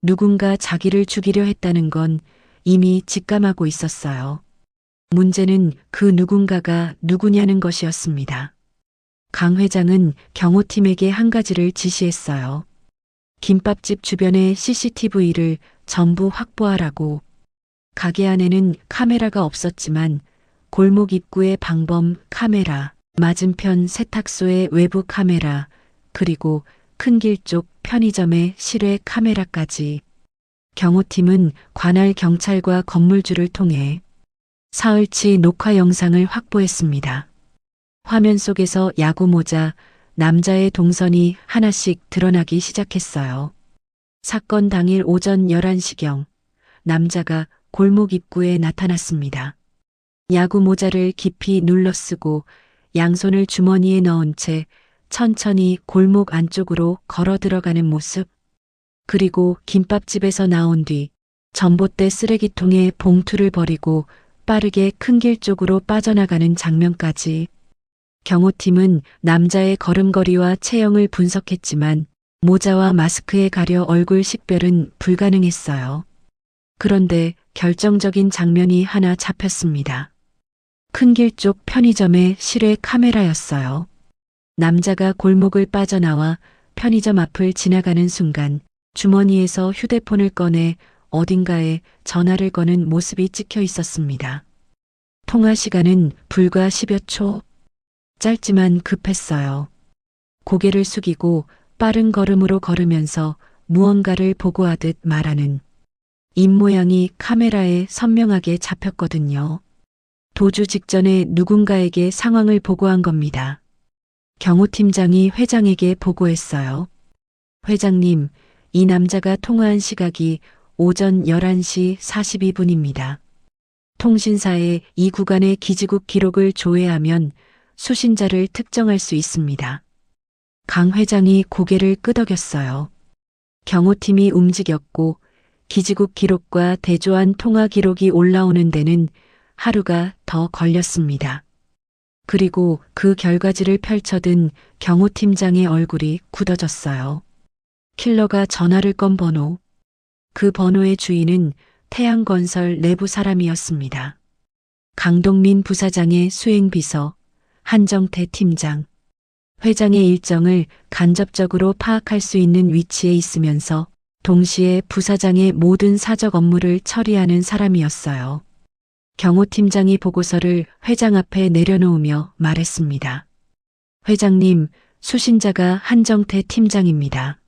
누군가 자기를 죽이려 했다는 건 이미 직감하고 있었어요. 문제는 그 누군가가 누구냐는 것이었습니다. 강 회장은 경호팀에게 한 가지를 지시했어요. 김밥집 주변의 CCTV를 전부 확보하라고. 가게 안에는 카메라가 없었지만 골목 입구의 방범 카메라, 맞은편 세탁소의 외부 카메라, 그리고 큰 길 쪽 편의점의 실외 카메라까지. 경호팀은 관할 경찰과 건물주를 통해 사흘치 녹화 영상을 확보했습니다. 화면 속에서 야구 모자, 남자의 동선이 하나씩 드러나기 시작했어요. 사건 당일 오전 11시경 남자가 골목 입구에 나타났습니다. 야구 모자를 깊이 눌러 쓰고 양손을 주머니에 넣은 채 천천히 골목 안쪽으로 걸어 들어가는 모습. 그리고 김밥집에서 나온 뒤 전봇대 쓰레기통에 봉투를 버리고 빠르게 큰 길 쪽으로 빠져나가는 장면까지. 경호팀은 남자의 걸음걸이와 체형을 분석했지만 모자와 마스크에 가려 얼굴 식별은 불가능했어요. 그런데 결정적인 장면이 하나 잡혔습니다. 큰 길 쪽 편의점의 실외 카메라였어요. 남자가 골목을 빠져나와 편의점 앞을 지나가는 순간 주머니에서 휴대폰을 꺼내 어딘가에 전화를 거는 모습이 찍혀 있었습니다. 통화 시간은 불과 10여 초. 짧지만 급했어요. 고개를 숙이고 빠른 걸음으로 걸으면서 무언가를 보고하듯 말하는 입모양이 카메라에 선명하게 잡혔거든요. 도주 직전에 누군가에게 상황을 보고한 겁니다. 경호팀장이 회장에게 보고했어요. 회장님, 이 남자가 통화한 시각이 오전 11시 42분입니다. 통신사에 이 구간의 기지국 기록을 조회하면 수신자를 특정할 수 있습니다. 강 회장이 고개를 끄덕였어요. 경호팀이 움직였고 기지국 기록과 대조한 통화 기록이 올라오는 데는 하루가 더 걸렸습니다. 그리고 그 결과지를 펼쳐든 경호팀장의 얼굴이 굳어졌어요. 킬러가 전화를 건 번호. 그 번호의 주인은 태양건설 내부 사람이었습니다. 강동민 부사장의 수행비서, 한정태 팀장. 회장의 일정을 간접적으로 파악할 수 있는 위치에 있으면서 동시에 부사장의 모든 사적 업무를 처리하는 사람이었어요. 경호팀장이 보고서를 회장 앞에 내려놓으며 말했습니다. 회장님, 수신자가 한정태 팀장입니다.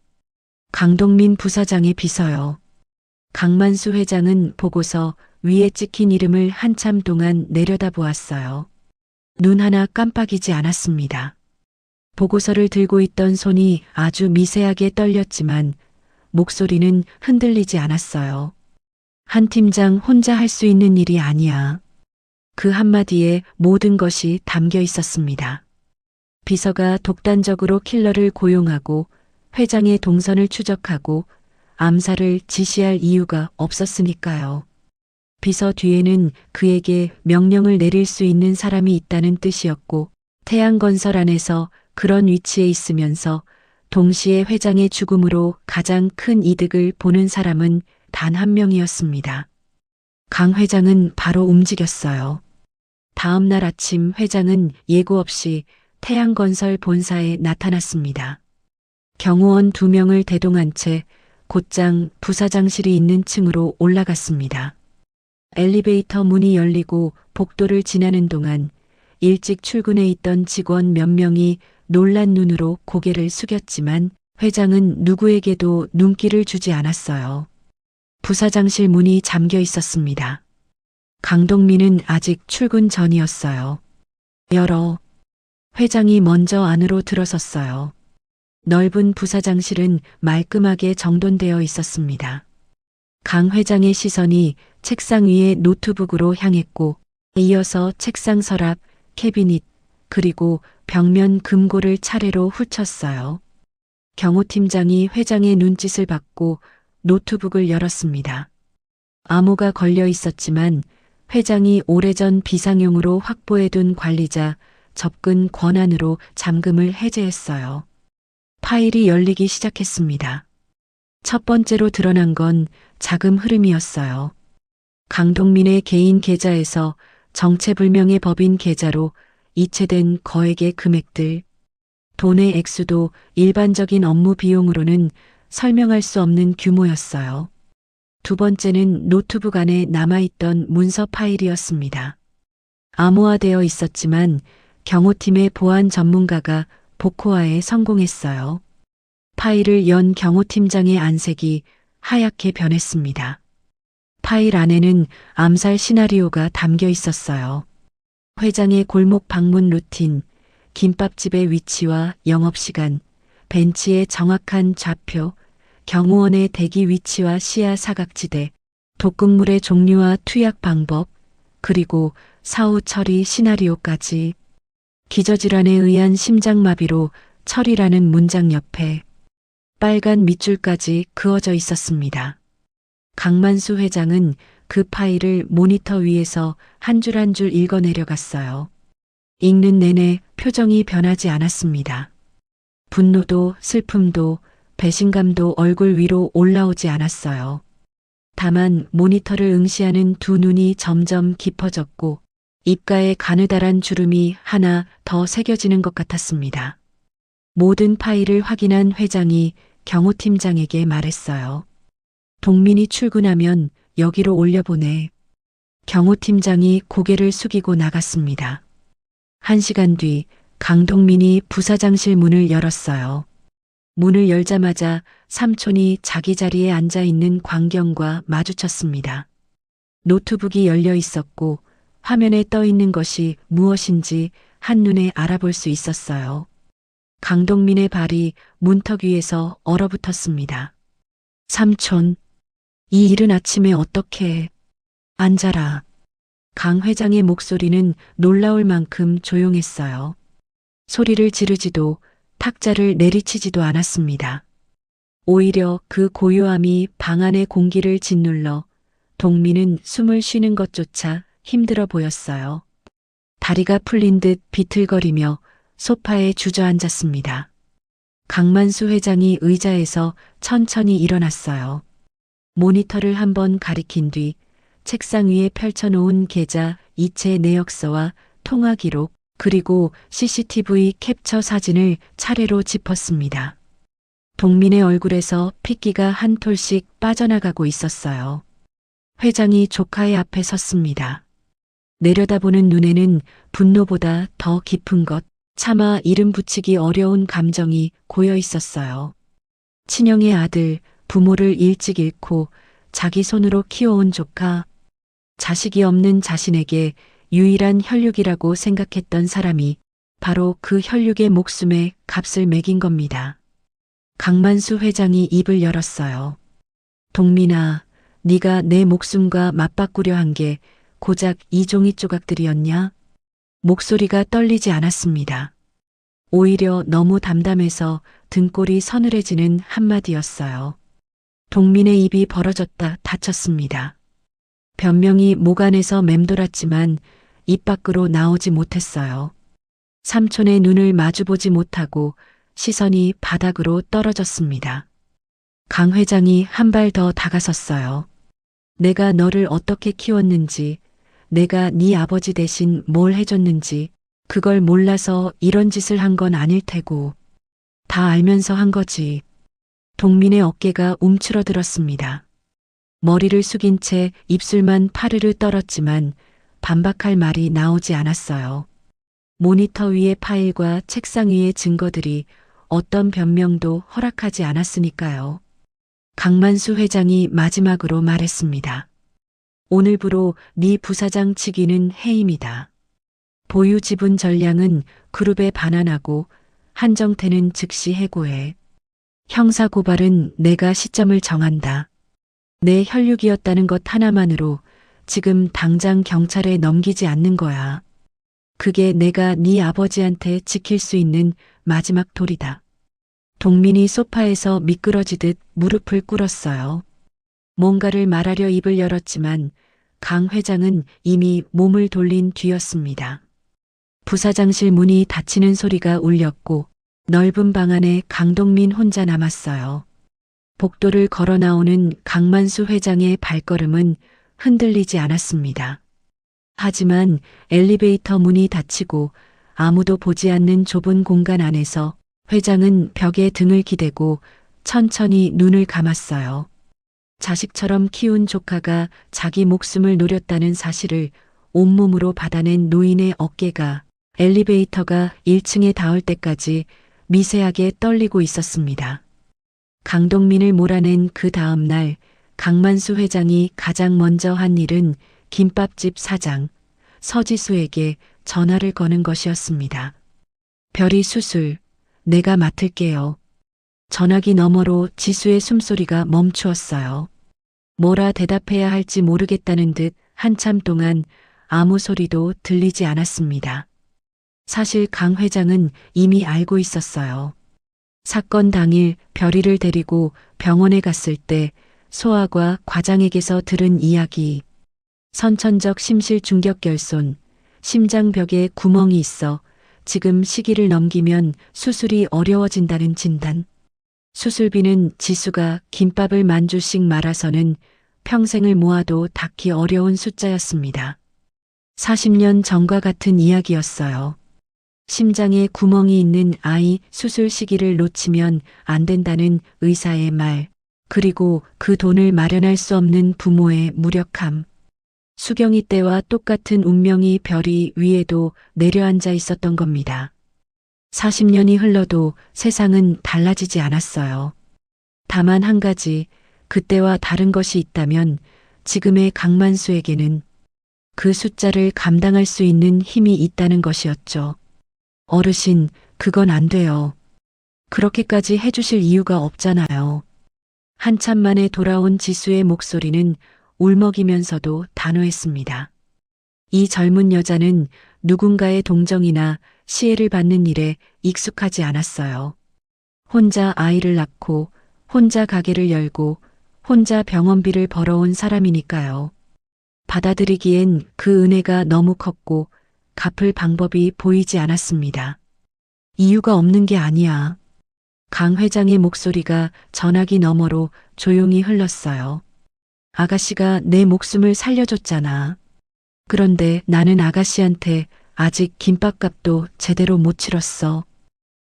강동민 부사장의 비서요. 강만수 회장은 보고서 위에 찍힌 이름을 한참 동안 내려다보았어요. 눈 하나 깜빡이지 않았습니다. 보고서를 들고 있던 손이 아주 미세하게 떨렸지만 목소리는 흔들리지 않았어요. 한 팀장 혼자 할 수 있는 일이 아니야. 그 한마디에 모든 것이 담겨 있었습니다. 비서가 독단적으로 킬러를 고용하고 회장의 동선을 추적하고 암살을 지시할 이유가 없었으니까요. 비서 뒤에는 그에게 명령을 내릴 수 있는 사람이 있다는 뜻이었고 태양건설 안에서 그런 위치에 있으면서 동시에 회장의 죽음으로 가장 큰 이득을 보는 사람은 단 한 명이었습니다. 강 회장은 바로 움직였어요. 다음 날 아침 회장은 예고 없이 태양건설 본사에 나타났습니다. 경호원 2명을 대동한 채 곧장 부사장실이 있는 층으로 올라갔습니다. 엘리베이터 문이 열리고 복도를 지나는 동안 일찍 출근해 있던 직원 몇 명이 놀란 눈으로 고개를 숙였지만 회장은 누구에게도 눈길을 주지 않았어요. 부사장실 문이 잠겨 있었습니다. 강동민은 아직 출근 전이었어요. 열어. 회장이 먼저 안으로 들어섰어요. 넓은 부사장실은 말끔하게 정돈되어 있었습니다. 강 회장의 시선이 책상 위의 노트북으로 향했고 이어서 책상 서랍, 캐비닛, 그리고 벽면 금고를 차례로 훑었어요. 경호팀장이 회장의 눈짓을 받고 노트북을 열었습니다. 암호가 걸려 있었지만 회장이 오래전 비상용으로 확보해둔 관리자 접근 권한으로 잠금을 해제했어요. 파일이 열리기 시작했습니다. 첫 번째로 드러난 건 자금 흐름이었어요. 강동민의 개인 계좌에서 정체불명의 법인 계좌로 이체된 거액의 금액들, 돈의 액수도 일반적인 업무 비용으로는 설명할 수 없는 규모였어요. 두 번째는 노트북 안에 남아있던 문서 파일이었습니다. 암호화되어 있었지만 경호팀의 보안 전문가가 복호화에 성공했어요. 파일을 연 경호팀장의 안색이 하얗게 변했습니다. 파일 안에는 암살 시나리오가 담겨 있었어요. 회장의 골목 방문 루틴, 김밥집의 위치와 영업시간, 벤치의 정확한 좌표, 경호원의 대기 위치와 시야 사각지대, 독극물의 종류와 투약 방법, 그리고 사후 처리 시나리오까지. 기저질환에 의한 심장마비로 처리라는 문장 옆에 빨간 밑줄까지 그어져 있었습니다. 강만수 회장은 그 파일을 모니터 위에서 한 줄 한 줄 읽어 내려갔어요. 읽는 내내 표정이 변하지 않았습니다. 분노도 슬픔도 배신감도 얼굴 위로 올라오지 않았어요. 다만 모니터를 응시하는 두 눈이 점점 깊어졌고 입가에 가느다란 주름이 하나 더 새겨지는 것 같았습니다. 모든 파일을 확인한 회장이 경호팀장에게 말했어요. 동민이 출근하면 여기로 올려보내. 경호팀장이 고개를 숙이고 나갔습니다. 1시간 뒤 강동민이 부사장실 문을 열었어요. 문을 열자마자 삼촌이 자기 자리에 앉아 있는 광경과 마주쳤습니다. 노트북이 열려 있었고 화면에 떠 있는 것이 무엇인지 한눈에 알아볼 수 있었어요. 강동민의 발이 문턱 위에서 얼어붙었습니다. 삼촌, 이 이른 아침에 어떻게... 앉아라. 강 회장의 목소리는 놀라울 만큼 조용했어요. 소리를 지르지도 탁자를 내리치지도 않았습니다. 오히려 그 고요함이 방 안의 공기를 짓눌러 동민은 숨을 쉬는 것조차 힘들어 보였어요. 다리가 풀린 듯 비틀거리며 소파에 주저앉았습니다. 강만수 회장이 의자에서 천천히 일어났어요. 모니터를 한번 가리킨 뒤 책상 위에 펼쳐놓은 계좌, 이체 내역서와 통화 기록, 그리고 CCTV 캡처 사진을 차례로 짚었습니다. 동민의 얼굴에서 핏기가 한 톨씩 빠져나가고 있었어요. 회장이 조카의 앞에 섰습니다. 내려다보는 눈에는 분노보다 더 깊은 것, 차마 이름 붙이기 어려운 감정이 고여 있었어요. 친형의 아들, 부모를 일찍 잃고 자기 손으로 키워온 조카, 자식이 없는 자신에게 유일한 혈육이라고 생각했던 사람이 바로 그 혈육의 목숨에 값을 매긴 겁니다. 강만수 회장이 입을 열었어요. 동민아, 네가 내 목숨과 맞바꾸려 한 게 고작 이 종이 조각들이었냐? 목소리가 떨리지 않았습니다. 오히려 너무 담담해서 등골이 서늘해지는 한마디였어요. 동민의 입이 벌어졌다 닫혔습니다. 변명이 목 안에서 맴돌았지만 입 밖으로 나오지 못했어요. 삼촌의 눈을 마주보지 못하고 시선이 바닥으로 떨어졌습니다. 강 회장이 한 발 더 다가섰어요. 내가 너를 어떻게 키웠는지, 내가 네 아버지 대신 뭘 해줬는지 그걸 몰라서 이런 짓을 한 건 아닐 테고 다 알면서 한 거지. 동민의 어깨가 움츠러들었습니다. 머리를 숙인 채 입술만 파르르 떨었지만 반박할 말이 나오지 않았어요. 모니터 위의 파일과 책상 위의 증거들이 어떤 변명도 허락하지 않았으니까요. 강만수 회장이 마지막으로 말했습니다. 오늘부로 네 부사장 직위는 해임이다. 보유 지분 전량은 그룹에 반환하고 한정태는 즉시 해고해. 형사 고발은 내가 시점을 정한다. 내 혈육이었다는 것 하나만으로 지금 당장 경찰에 넘기지 않는 거야. 그게 내가 네 아버지한테 지킬 수 있는 마지막 도리다. 동민이 소파에서 미끄러지듯 무릎을 꿇었어요. 뭔가를 말하려 입을 열었지만 강 회장은 이미 몸을 돌린 뒤였습니다. 부사장실 문이 닫히는 소리가 울렸고 넓은 방 안에 강동민 혼자 남았어요. 복도를 걸어 나오는 강만수 회장의 발걸음은 흔들리지 않았습니다. 하지만 엘리베이터 문이 닫히고 아무도 보지 않는 좁은 공간 안에서 회장은 벽에 등을 기대고 천천히 눈을 감았어요. 자식처럼 키운 조카가 자기 목숨을 노렸다는 사실을 온몸으로 받아낸 노인의 어깨가 엘리베이터가 1층에 닿을 때까지 미세하게 떨리고 있었습니다. 강동민을 몰아낸 그 다음 날 강만수 회장이 가장 먼저 한 일은 김밥집 사장 서지수에게 전화를 거는 것이었습니다. 별이 수술, 내가 맡을게요. 전화기 너머로 지수의 숨소리가 멈추었어요. 뭐라 대답해야 할지 모르겠다는 듯 한참 동안 아무 소리도 들리지 않았습니다. 사실 강 회장은 이미 알고 있었어요. 사건 당일 별이를 데리고 병원에 갔을 때 소아과 과장에게서 들은 이야기. 선천적 심실 중격결손, 심장벽에 구멍이 있어 지금 시기를 넘기면 수술이 어려워진다는 진단. 수술비는 지수가 김밥을 만주씩 말아서는 평생을 모아도 닿기 어려운 숫자였습니다. 40년 전과 같은 이야기였어요. 심장에 구멍이 있는 아이 수술 시기를 놓치면 안 된다는 의사의 말, 그리고 그 돈을 마련할 수 없는 부모의 무력함. 수경이 때와 똑같은 운명이 별이 위에도 내려앉아 있었던 겁니다. 40년이 흘러도 세상은 달라지지 않았어요. 다만 한 가지, 그때와 다른 것이 있다면 지금의 강만수에게는 그 숫자를 감당할 수 있는 힘이 있다는 것이었죠. 어르신, 그건 안 돼요. 그렇게까지 해주실 이유가 없잖아요. 한참 만에 돌아온 지수의 목소리는 울먹이면서도 단호했습니다. 이 젊은 여자는 누군가의 동정이나 시혜를 받는 일에 익숙하지 않았어요. 혼자 아이를 낳고, 혼자 가게를 열고, 혼자 병원비를 벌어온 사람이니까요. 받아들이기엔 그 은혜가 너무 컸고, 갚을 방법이 보이지 않았습니다. 이유가 없는 게 아니야. 강 회장의 목소리가 전화기 너머로 조용히 흘렀어요. 아가씨가 내 목숨을 살려줬잖아. 그런데 나는 아가씨한테 아직 김밥값도 제대로 못 치렀어.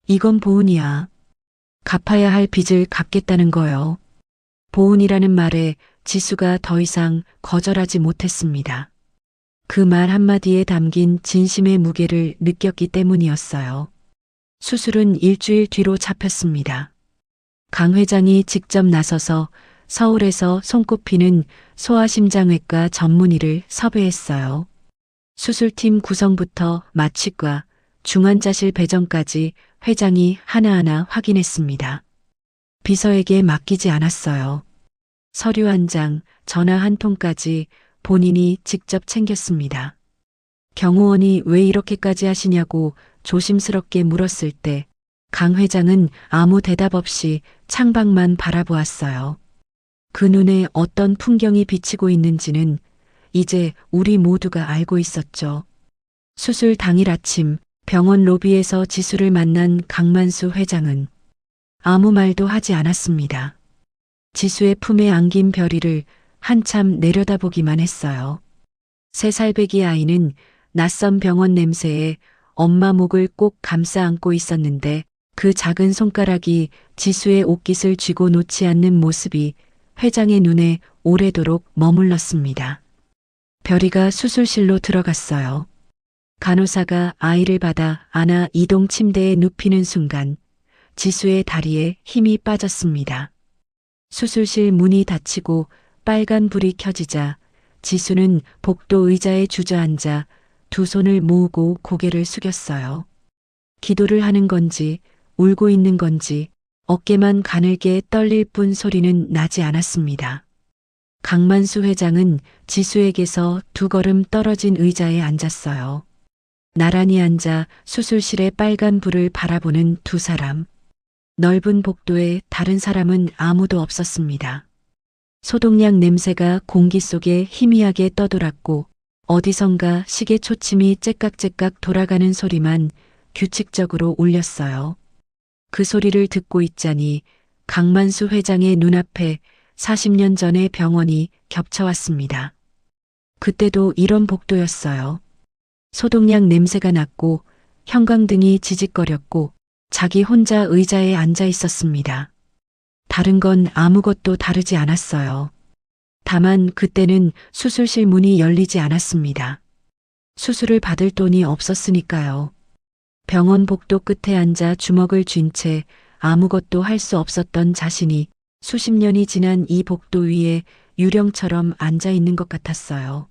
이건 보은이야. 갚아야 할 빚을 갚겠다는 거요. 보은이라는 말에 지수가 더 이상 거절하지 못했습니다. 그 말 한마디에 담긴 진심의 무게를 느꼈기 때문이었어요. 수술은 일주일 뒤로 잡혔습니다. 강 회장이 직접 나서서 서울에서 손꼽히는 소아심장외과 전문의를 섭외했어요. 수술팀 구성부터 마취과 중환자실 배정까지 회장이 하나하나 확인했습니다. 비서에게 맡기지 않았어요. 서류 한 장, 전화 한 통까지 본인이 직접 챙겼습니다. 경호원이 왜 이렇게까지 하시냐고 조심스럽게 물었을 때 강 회장은 아무 대답 없이 창밖만 바라보았어요. 그 눈에 어떤 풍경이 비치고 있는지는 이제 우리 모두가 알고 있었죠. 수술 당일 아침 병원 로비에서 지수를 만난 강만수 회장은 아무 말도 하지 않았습니다. 지수의 품에 안긴 별이를 한참 내려다보기만 했어요. 3살배기 아이는 낯선 병원 냄새에 엄마 목을 꼭 감싸 안고 있었는데 그 작은 손가락이 지수의 옷깃을 쥐고 놓지 않는 모습이 회장의 눈에 오래도록 머물렀습니다. 별이가 수술실로 들어갔어요. 간호사가 아이를 받아 안아 이동 침대에 눕히는 순간 지수의 다리에 힘이 빠졌습니다. 수술실 문이 닫히고 빨간 불이 켜지자 지수는 복도 의자에 주저앉아 두 손을 모으고 고개를 숙였어요. 기도를 하는 건지 울고 있는 건지 어깨만 가늘게 떨릴 뿐 소리는 나지 않았습니다. 강만수 회장은 지수에게서 2걸음 떨어진 의자에 앉았어요. 나란히 앉아 수술실의 빨간 불을 바라보는 두 사람. 넓은 복도에 다른 사람은 아무도 없었습니다. 소독약 냄새가 공기 속에 희미하게 떠돌았고 어디선가 시계 초침이 째깍째깍 돌아가는 소리만 규칙적으로 울렸어요. 그 소리를 듣고 있자니 강만수 회장의 눈앞에 40년 전의 병원이 겹쳐왔습니다. 그때도 이런 복도였어요. 소독약 냄새가 났고 형광등이 지직거렸고 자기 혼자 의자에 앉아 있었습니다. 다른 건 아무것도 다르지 않았어요. 다만 그때는 수술실 문이 열리지 않았습니다. 수술을 받을 돈이 없었으니까요. 병원 복도 끝에 앉아 주먹을 쥔 채 아무것도 할 수 없었던 자신이 수십 년이 지난 이 복도 위에 유령처럼 앉아 있는 것 같았어요.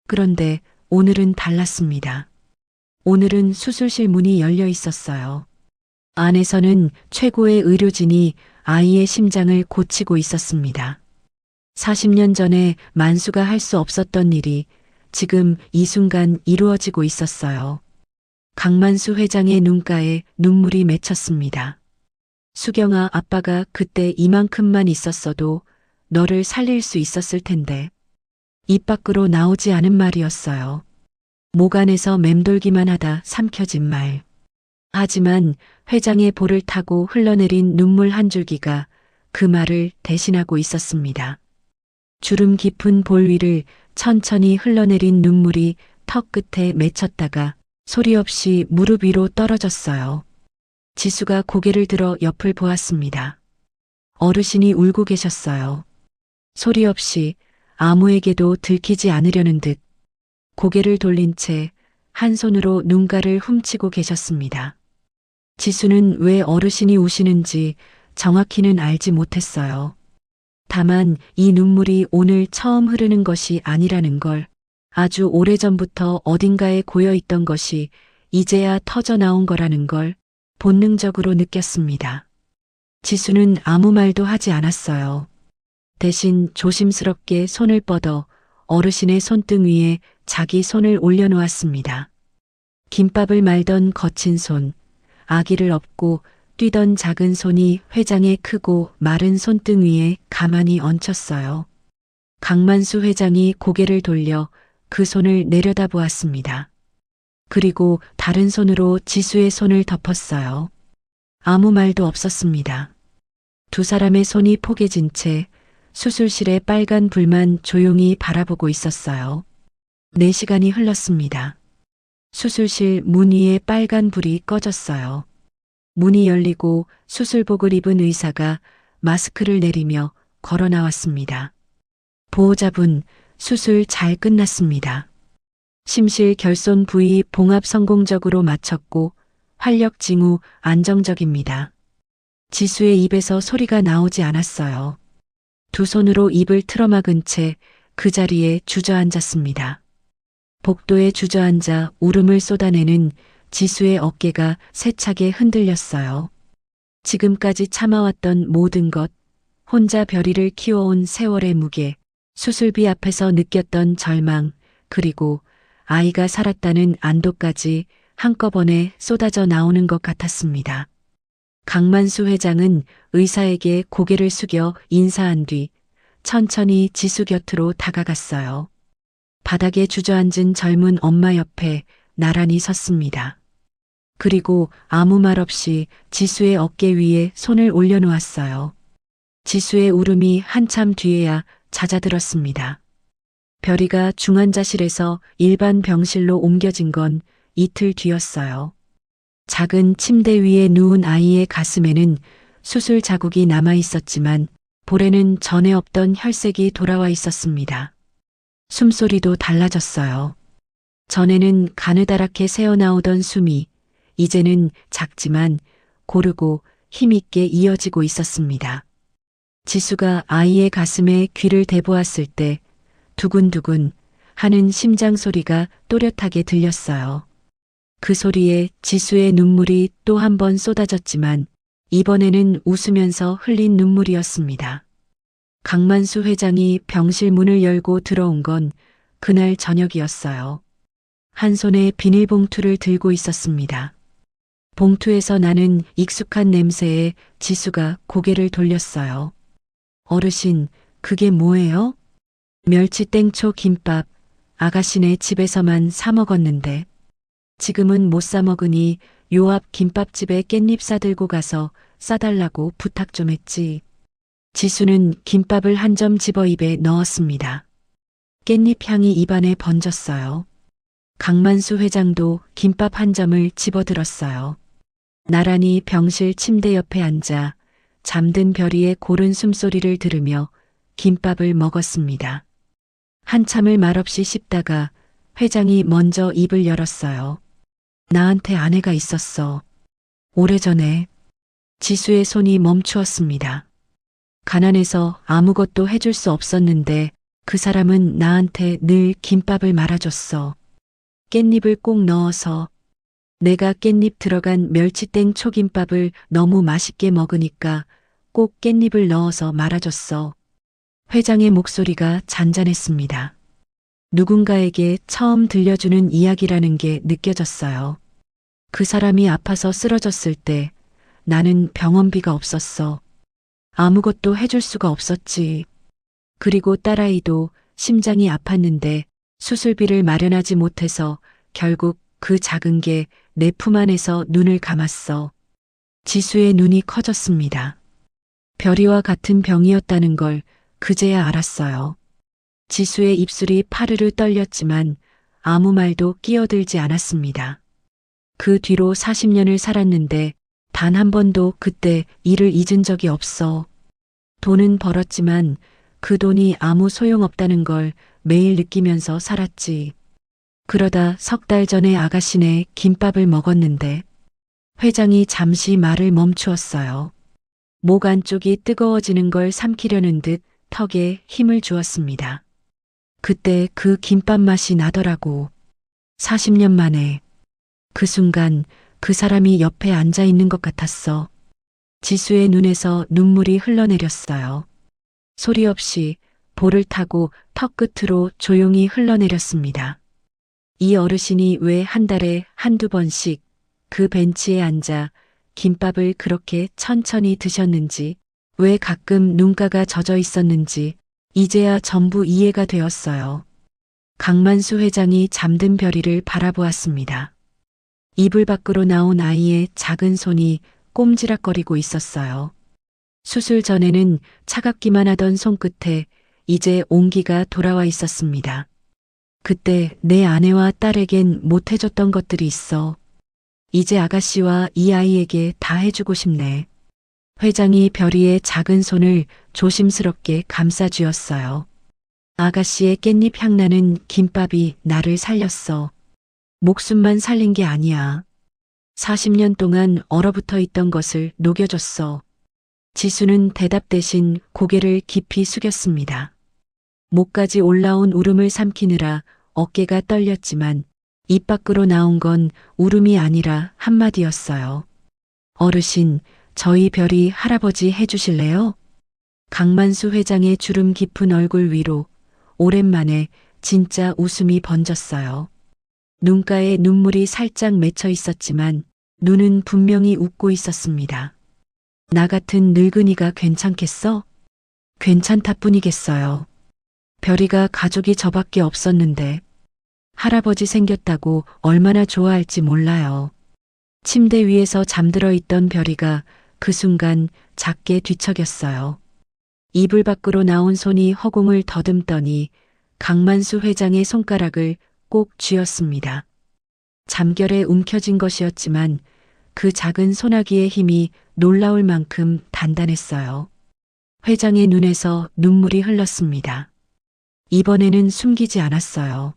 그런데 오늘은 달랐습니다. 오늘은 수술실 문이 열려 있었어요. 안에서는 최고의 의료진이 아이의 심장을 고치고 있었습니다. 40년 전에 만수가 할 수 없었던 일이 지금 이 순간 이루어지고 있었어요. 강만수 회장의 눈가에 눈물이 맺혔습니다. 수경아, 아빠가 그때 이만큼만 있었어도 너를 살릴 수 있었을 텐데. 입 밖으로 나오지 않은 말이었어요. 목 안에서 맴돌기만 하다 삼켜진 말. 하지만 회장의 볼을 타고 흘러내린 눈물 한 줄기가 그 말을 대신하고 있었습니다. 주름 깊은 볼 위를 천천히 흘러내린 눈물이 턱 끝에 맺혔다가 소리 없이 무릎 위로 떨어졌어요. 지수가 고개를 들어 옆을 보았습니다. 어르신이 울고 계셨어요. 소리 없이 아무에게도 들키지 않으려는 듯 고개를 돌린 채 한 손으로 눈가를 훔치고 계셨습니다. 지수는 왜 어르신이 우시는지 정확히는 알지 못했어요. 다만 이 눈물이 오늘 처음 흐르는 것이 아니라는 걸, 아주 오래전부터 어딘가에 고여 있던 것이 이제야 터져 나온 거라는 걸 본능적으로 느꼈습니다. 지수는 아무 말도 하지 않았어요. 대신 조심스럽게 손을 뻗어 어르신의 손등 위에 자기 손을 올려놓았습니다. 김밥을 말던 거친 손, 아기를 업고 뛰던 작은 손이 회장의 크고 마른 손등 위에 가만히 얹혔어요. 강만수 회장이 고개를 돌려 그 손을 내려다보았습니다. 그리고 다른 손으로 지수의 손을 덮었어요. 아무 말도 없었습니다. 두 사람의 손이 포개진 채 수술실의 빨간 불만 조용히 바라보고 있었어요. 4시간이 흘렀습니다. 수술실 문 위에 빨간 불이 꺼졌어요. 문이 열리고 수술복을 입은 의사가 마스크를 내리며 걸어 나왔습니다. 보호자분, 수술 잘 끝났습니다. 심실 결손 부위 봉합 성공적으로 마쳤고 활력 징후 안정적입니다. 지수의 입에서 소리가 나오지 않았어요. 두 손으로 입을 틀어막은 채 그 자리에 주저앉았습니다. 복도에 주저앉아 울음을 쏟아내는 지수의 어깨가 세차게 흔들렸어요. 지금까지 참아왔던 모든 것, 혼자 별이를 키워온 세월의 무게, 수술비 앞에서 느꼈던 절망, 그리고 아이가 살았다는 안도까지 한꺼번에 쏟아져 나오는 것 같았습니다. 강만수 회장은 의사에게 고개를 숙여 인사한 뒤 천천히 지수 곁으로 다가갔어요. 바닥에 주저앉은 젊은 엄마 옆에 나란히 섰습니다. 그리고 아무 말 없이 지수의 어깨 위에 손을 올려놓았어요. 지수의 울음이 한참 뒤에야 잦아들었습니다. 별이가 중환자실에서 일반 병실로 옮겨진 건 이틀 뒤였어요. 작은 침대 위에 누운 아이의 가슴에는 수술 자국이 남아 있었지만 볼에는 전에 없던 혈색이 돌아와 있었습니다. 숨소리도 달라졌어요. 전에는 가느다랗게 새어나오던 숨이 이제는 작지만 고르고 힘있게 이어지고 있었습니다. 지수가 아이의 가슴에 귀를 대보았을 때 두근두근 하는 심장 소리가 또렷하게 들렸어요. 그 소리에 지수의 눈물이 또 한 번 쏟아졌지만 이번에는 웃으면서 흘린 눈물이었습니다. 강만수 회장이 병실 문을 열고 들어온 건 그날 저녁이었어요. 한 손에 비닐봉투를 들고 있었습니다. 봉투에서 나는 익숙한 냄새에 지수가 고개를 돌렸어요. 어르신, 그게 뭐예요? 멸치 땡초 김밥, 아가씨네 집에서만 사 먹었는데 지금은 못 사 먹으니 요 앞 김밥집에 깻잎 싸들고 가서 싸달라고 부탁 좀 했지. 지수는 김밥을 한 점 집어 입에 넣었습니다. 깻잎 향이 입안에 번졌어요. 강만수 회장도 김밥 한 점을 집어들었어요. 나란히 병실 침대 옆에 앉아 잠든 별이의 고른 숨소리를 들으며 김밥을 먹었습니다. 한참을 말없이 씹다가 회장이 먼저 입을 열었어요. 나한테 아내가 있었어. 오래전에. 지수의 손이 멈추었습니다. 가난해서 아무것도 해줄 수 없었는데 그 사람은 나한테 늘 김밥을 말아줬어. 깻잎을 꼭 넣어서. 내가 깻잎 들어간 멸치땡 초김밥을 너무 맛있게 먹으니까 꼭 깻잎을 넣어서 말아줬어. 회장의 목소리가 잔잔했습니다. 누군가에게 처음 들려주는 이야기라는 게 느껴졌어요. 그 사람이 아파서 쓰러졌을 때 나는 병원비가 없었어. 아무것도 해줄 수가 없었지. 그리고 딸아이도 심장이 아팠는데 수술비를 마련하지 못해서 결국 그 작은 게 내 품 안에서 눈을 감았어. 지수의 눈이 커졌습니다. 별이와 같은 병이었다는 걸 그제야 알았어요. 지수의 입술이 파르르 떨렸지만 아무 말도 끼어들지 않았습니다. 그 뒤로 40년을 살았는데 단 한 번도 그때 일을 잊은 적이 없어. 돈은 벌었지만 그 돈이 아무 소용없다는 걸 매일 느끼면서 살았지. 그러다 3달 전에 아가씨네 김밥을 먹었는데 회장이 잠시 말을 멈추었어요. 목 안쪽이 뜨거워지는 걸 삼키려는 듯 턱에 힘을 주었습니다. 그때 그 김밥 맛이 나더라고. 40년 만에. 그 순간 그 사람이 옆에 앉아 있는 것 같았어. 지수의 눈에서 눈물이 흘러내렸어요. 소리 없이 볼을 타고 턱 끝으로 조용히 흘러내렸습니다. 이 어르신이 왜 한 달에 한두 번씩 그 벤치에 앉아 김밥을 그렇게 천천히 드셨는지, 왜 가끔 눈가가 젖어 있었는지, 이제야 전부 이해가 되었어요. 강만수 회장이 잠든 별이를 바라보았습니다. 이불 밖으로 나온 아이의 작은 손이 꼼지락거리고 있었어요. 수술 전에는 차갑기만 하던 손끝에 이제 온기가 돌아와 있었습니다. 그때 내 아내와 딸에겐 못해줬던 것들이 있어. 이제 아가씨와 이 아이에게 다 해주고 싶네. 회장이 별이의 작은 손을 조심스럽게 감싸쥐었어요. 아가씨의 깻잎 향나는 김밥이 나를 살렸어. 목숨만 살린 게 아니야. 40년 동안 얼어붙어 있던 것을 녹여줬어. 지수는 대답 대신 고개를 깊이 숙였습니다. 목까지 올라온 울음을 삼키느라 어깨가 떨렸지만 입 밖으로 나온 건 울음이 아니라 한마디였어요. 어르신, 저희 별이 할아버지 해주실래요? 강만수 회장의 주름 깊은 얼굴 위로 오랜만에 진짜 웃음이 번졌어요. 눈가에 눈물이 살짝 맺혀 있었지만 눈은 분명히 웃고 있었습니다. 나 같은 늙은이가 괜찮겠어? 괜찮다 뿐이겠어요. 별이가 가족이 저밖에 없었는데 할아버지 생겼다고 얼마나 좋아할지 몰라요. 침대 위에서 잠들어 있던 별이가 그 순간 작게 뒤척였어요. 이불 밖으로 나온 손이 허공을 더듬더니 강만수 회장의 손가락을 꼭 쥐었습니다. 잠결에 움켜진 것이었지만 그 작은 소나기의 힘이 놀라울 만큼 단단했어요. 회장의 눈에서 눈물이 흘렀습니다. 이번에는 숨기지 않았어요.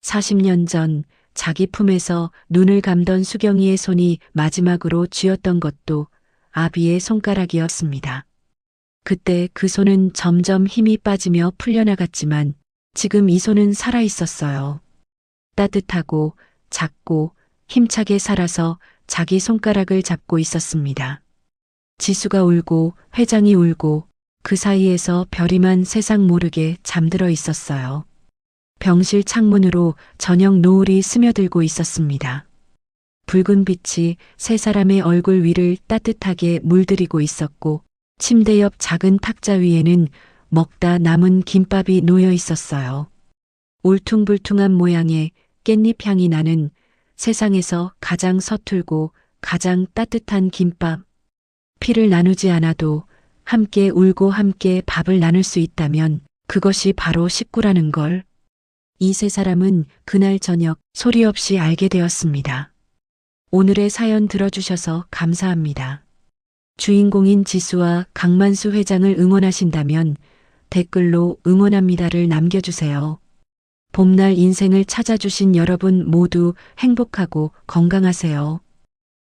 40년 전 자기 품에서 눈을 감던 수경이의 손이 마지막으로 쥐었던 것도 아비의 손가락이었습니다. 그때 그 손은 점점 힘이 빠지며 풀려나갔지만 지금 이 손은 살아 있었어요. 따뜻하고 작고 힘차게 살아서 자기 손가락을 잡고 있었습니다. 지수가 울고 회장이 울고 그 사이에서 별이만 세상 모르게 잠들어 있었어요. 병실 창문으로 저녁 노을이 스며들고 있었습니다. 붉은 빛이 세 사람의 얼굴 위를 따뜻하게 물들이고 있었고 침대 옆 작은 탁자 위에는 먹다 남은 김밥이 놓여 있었어요. 울퉁불퉁한 모양의 깻잎 향이 나는 세상에서 가장 서툴고 가장 따뜻한 김밥. 피를 나누지 않아도 함께 울고 함께 밥을 나눌 수 있다면 그것이 바로 식구라는 걸. 이 세 사람은 그날 저녁 소리 없이 알게 되었습니다. 오늘의 사연 들어주셔서 감사합니다. 주인공인 지수와 강만수 회장을 응원하신다면 댓글로 응원합니다를 남겨주세요. 봄날 인생을 찾아주신 여러분 모두 행복하고 건강하세요.